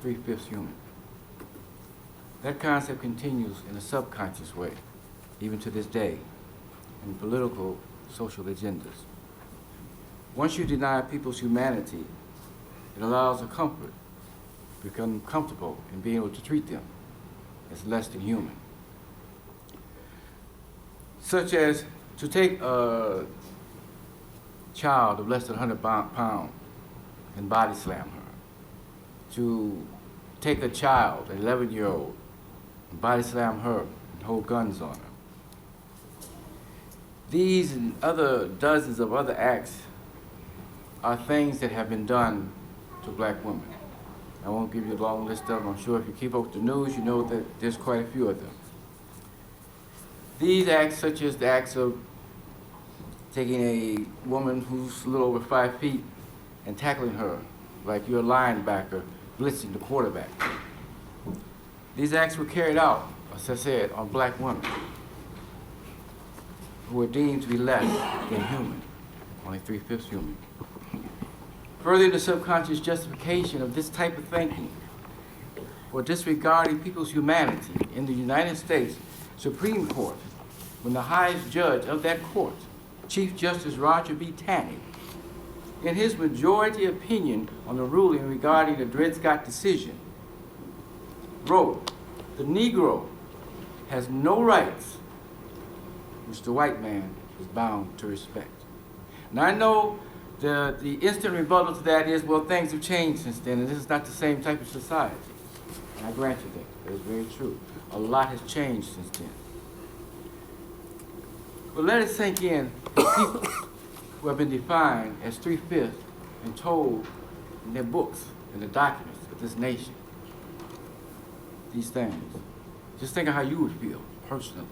F: 3/5 human. That concept continues in a subconscious way, even to this day, in political, social agendas. Once you deny people's humanity, it allows a comfort to become comfortable in being able to treat them as less than human. Such as to take a child of less than 100 pounds and body slam her. To take a child, an 11-year-old, and body slam her and hold guns on her. These and other dozens of other acts are things that have been done to black women. I won't give you a long list of them. I'm sure if you keep up with the news, you know that there's quite a few of them. These acts, such as the acts of taking a woman who's a little over 5 feet and tackling her like you're a linebacker, blitzing the quarterback. These acts were carried out, as I said, on black women who were deemed to be less than human, only 3/5 human. Further, the subconscious justification of this type of thinking for disregarding people's humanity in the United States Supreme Court, when the highest judge of that court, Chief Justice Roger B. Taney, in his majority opinion on the ruling regarding the Dred Scott decision, wrote, "The Negro has no rights which the white man is bound to respect." Now I know the instant rebuttal to that is, well, things have changed since then, and this is not the same type of society. And I grant you that. That is very true. A lot has changed since then. But let it sink in that people who have been defined as 3/5 and told in their books and the documents of this nation these things. Just think of how you would feel personally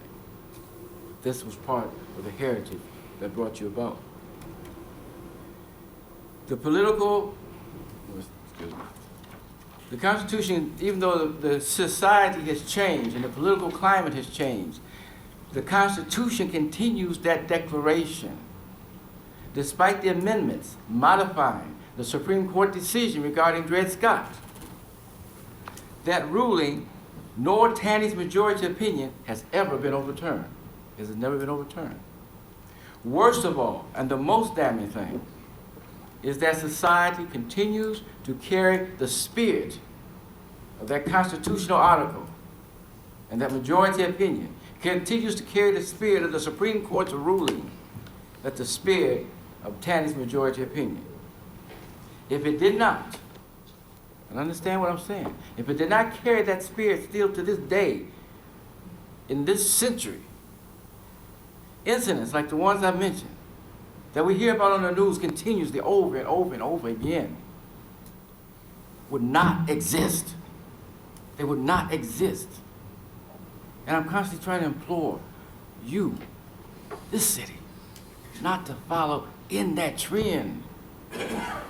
F: if this was part of the heritage that brought you about. The political, the Constitution, even though the society has changed and the political climate has changed, the Constitution continues that declaration, despite the amendments modifying the Supreme Court decision regarding Dred Scott. That ruling, nor Taney's majority opinion, has ever been overturned. It has never been overturned. Worst of all, and the most damning thing, is that society continues to carry the spirit of that constitutional article, and that majority opinion continues to carry the spirit of the Supreme Court's ruling, that the spirit of Taney's majority opinion. If it did not, and understand what I'm saying, if it did not carry that spirit still to this day, in this century, incidents like the ones I mentioned, that we hear about on the news continuously over and over and over again, would not exist. They would not exist. And I'm constantly trying to implore you, this city, not to follow in that trend.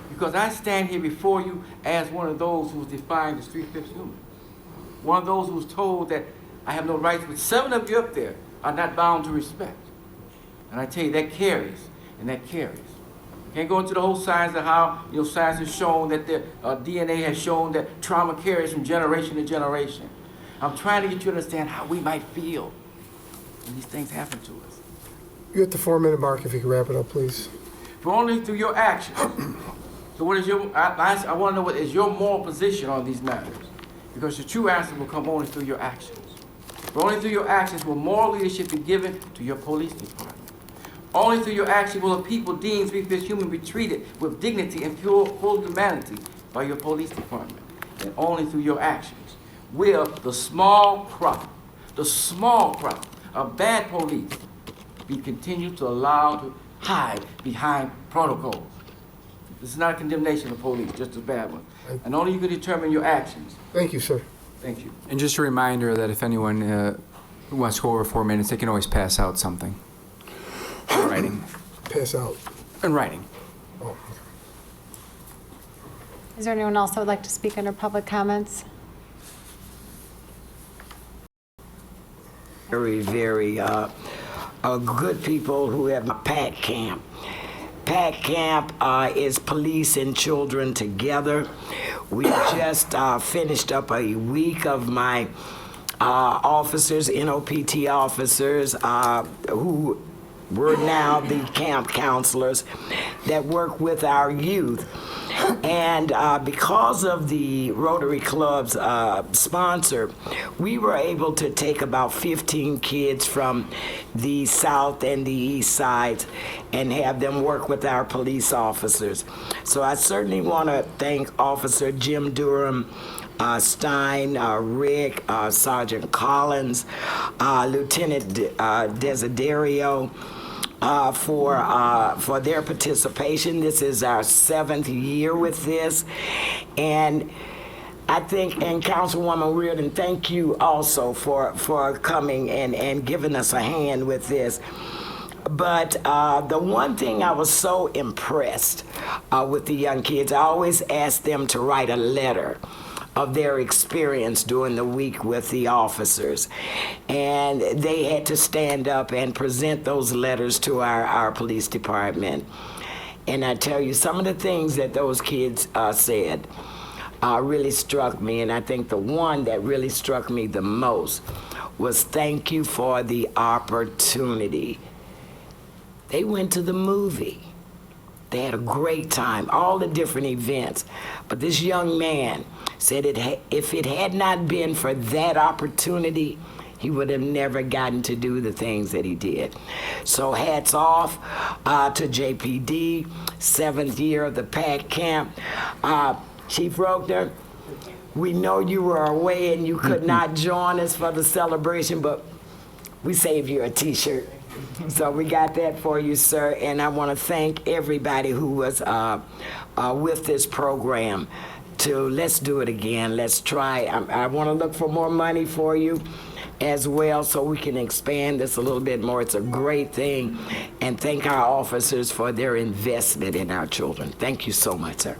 F: Because I stand here before you as one of those who was defined as 3/5 human. One of those who was told that I have no rights, but 7 of you up there are not bound to respect. And I tell you, that carries, and that carries. Can't go into the whole science of how, science has shown that the DNA has shown that trauma carries from generation to generation. I'm trying to get you to understand how we might feel when these things happen to us.
J: You're at the 4-minute mark. If you could wrap it up, please.
F: But only through your actions. So what is your, I want to know what is your moral position on these matters. Because the true answer will come only through your actions. But only through your actions will moral leadership be given to your police department. Only through your action will the people deemed to be fit human be treated with dignity and pure, full humanity by your police department. And only through your actions will the small crop of bad police be continued to allow to hide behind protocols. This is not a condemnation of police, just a bad one. And only you can determine your actions.
J: Thank you, sir.
F: Thank you.
P: And just a reminder that if anyone who wants to go over 4 minutes, they can always pass out something. In writing.
J: Pass out.
P: In writing.
J: Oh.
E: Is there anyone else that would like to speak under public comments?
A: Very, very good people who have a PAC camp. PAC camp is police and children together. We just finished up a week of my officers, NOPT officers, who were now the camp counselors that work with our youth. And because of the Rotary Club's sponsor, we were able to take about 15 kids from the south and the east sides and have them work with our police officers. So I certainly want to thank Officer Jim Durham, Stein, Rick, Sergeant Collins, Lieutenant Desiderio, for their participation. This is our 7th year with this. And I think, and Councilwoman Reardon, thank you also for coming and giving us a hand with this. But the one thing I was so impressed with the young kids, I always asked them to write a letter of their experience during the week with the officers. And they had to stand up and present those letters to our police department. And I tell you, some of the things that those kids said really struck me. And I think the one that really struck me the most was thank you for the opportunity. They went to the movie. They had a great time, all the different events. But this young man said if it had not been for that opportunity, he would have never gotten to do the things that he did. So hats off to JPD, 7th year of the PAC camp. Chief Rogner, we know you were away and you could not join us for the celebration, but we saved you a t-shirt. So we got that for you, sir. And I want to thank everybody who was with this program. Let's do it again. Let's try. I want to look for more money for you as well so we can expand this a little bit more. It's a great thing. And thank our officers for their investment in our children. Thank you so much, sir.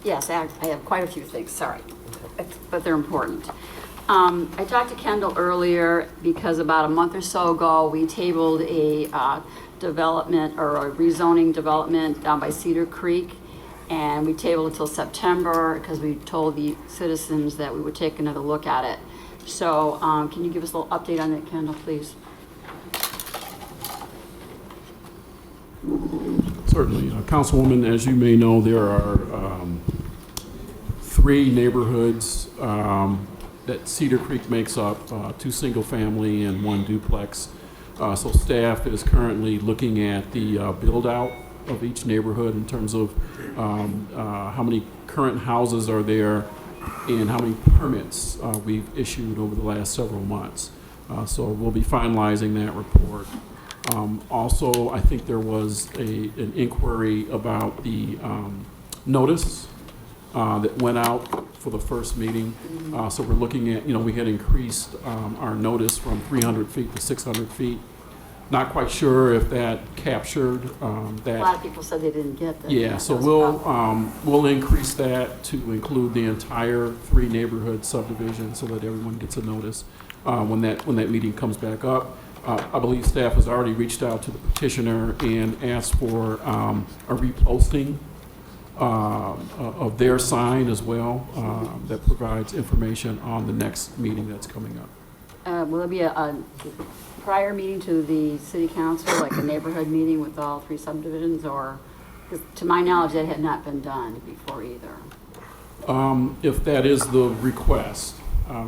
D: Yes, I have quite a few things, sorry, but they're important. I talked to Kendall earlier because about a month or so ago, we tabled a development or a rezoning development down by Cedar Creek, and we tabled it till September because we told the citizens that we would take another look at it. So can you give us a little update on that, Kendall, please?
O: Certainly. Councilwoman, as you may know, there are 3 neighborhoods that Cedar Creek makes up, 2 single-family and 1 duplex. So staff is currently looking at the build-out of each neighborhood in terms of how many current houses are there and how many permits we've issued over the last several months. So we'll be finalizing that report. Also, I think there was an inquiry about the notice that went out for the first meeting. So we're looking at, we had increased our notice from 300 feet to 600 feet. Not quite sure if that captured that.
D: A lot of people said they didn't get that.
O: Yeah, so we'll increase that to include the entire 3 neighborhood subdivision so that everyone gets a notice when that meeting comes back up. I believe staff has already reached out to the petitioner and asked for a reposting of their sign as well that provides information on the next meeting that's coming up.
D: Will there be a prior meeting to the city council, like a neighborhood meeting with all 3 subdivisions, or, 'cause to my knowledge, that had not been done before either?
O: If that is the request,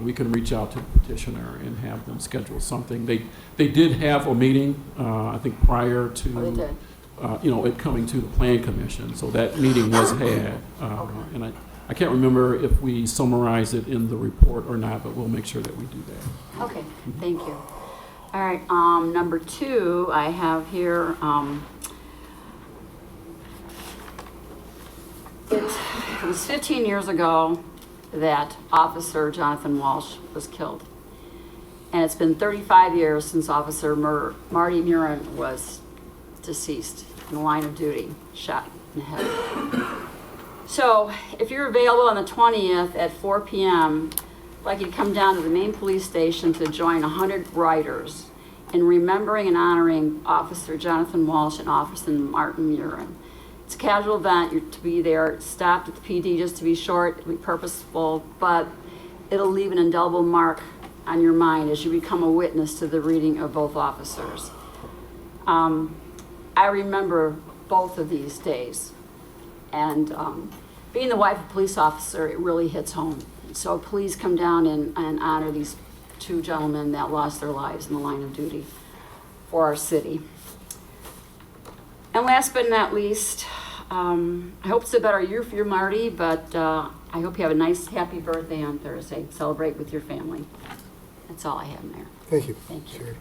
O: we can reach out to the petitioner and have them schedule something. They did have a meeting, I think, prior to,
D: Oh, they did.
O: It coming to the Plan Commission. So that meeting was had. And I can't remember if we summarize it in the report or not, but we'll make sure that we do that.
D: Okay, thank you. All right, number 2, I have here, it was 15 years ago that Officer Jonathan Walsh was killed. And it's been 35 years since Officer Marty Murin was deceased in the line of duty, shot in the head. So if you're available on the 20th at 4 p.m., I'd like you to come down to the main police station to join 100 riders in remembering and honoring Officer Jonathan Walsh and Officer Martin Murin. It's a casual event. You're to be there. It's stopped at the PD just to be short, to be purposeful, but it'll leave an indelible mark on your mind as you become a witness to the reading of both officers. I remember both of these days, and being the wife of a police officer, it really hits home. So please come down and honor these 2 gentlemen that lost their lives in the line of duty for our city. And last but not least, I hope it's a better year for you, Marty, but I hope you have a nice, happy birthday on Thursday. Celebrate with your family. That's all I have, Mayor.
J: Thank you.
D: Thank you.
J: Sure.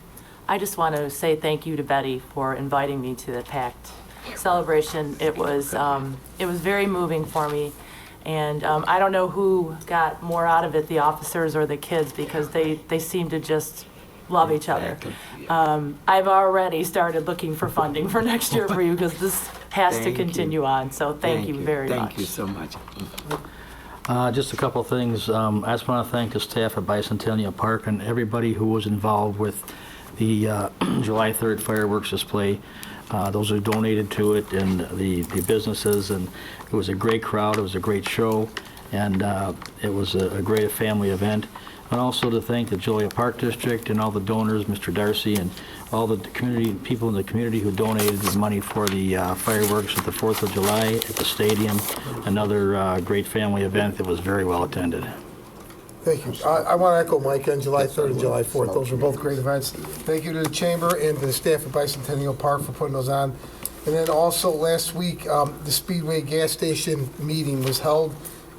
Q: I just want to say thank you to Betty for inviting me to the PACT celebration. It was very moving for me. And I don't know who got more out of it, the officers or the kids, because they seem to just love each other. I've already started looking for funding for next year for you because this has to continue on. So thank you very much.
A: Thank you so much.
I: Just a couple of things. I just want to thank the staff at Bicentennial Park and everybody who was involved with the July 3rd fireworks display. Those who donated to it and the businesses, and it was a great crowd. It was a great show, and it was a great family event. And also to thank the Joliet Park District and all the donors, Mr. Darcy, and all the community people in the community who donated the money for the fireworks at the 4th of July at the stadium. Another great family event that was very well attended.
J: Thank you. I want to echo Mike on July 3rd and July 4th. Those were both great events. Thank you to the Chamber and to the staff at Bicentennial Park for putting those on. And then also last week, the Speedway gas station meeting was held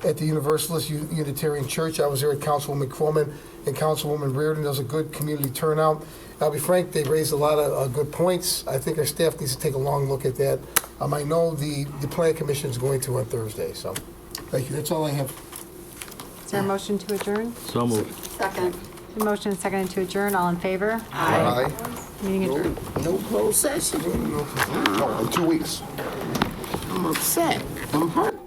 J: at the Universalist Unitarian Church. I was there with Councilwoman McCormick and Councilwoman Reardon. There was a good community turnout. I'll be frank, they raised a lot of good points. I think our staff needs to take a long look at that. I know the Plan Commission is going to on Thursday, so thank you. That's all I have.
E: Is there a motion to adjourn?
I: So moved.
D: Second.
E: A motion and second to adjourn. All in favor?
J: Aye.
E: Meeting adjourned.
A: No closed session.
B: No, in 2 weeks.
A: I'm upset. I'm hurt.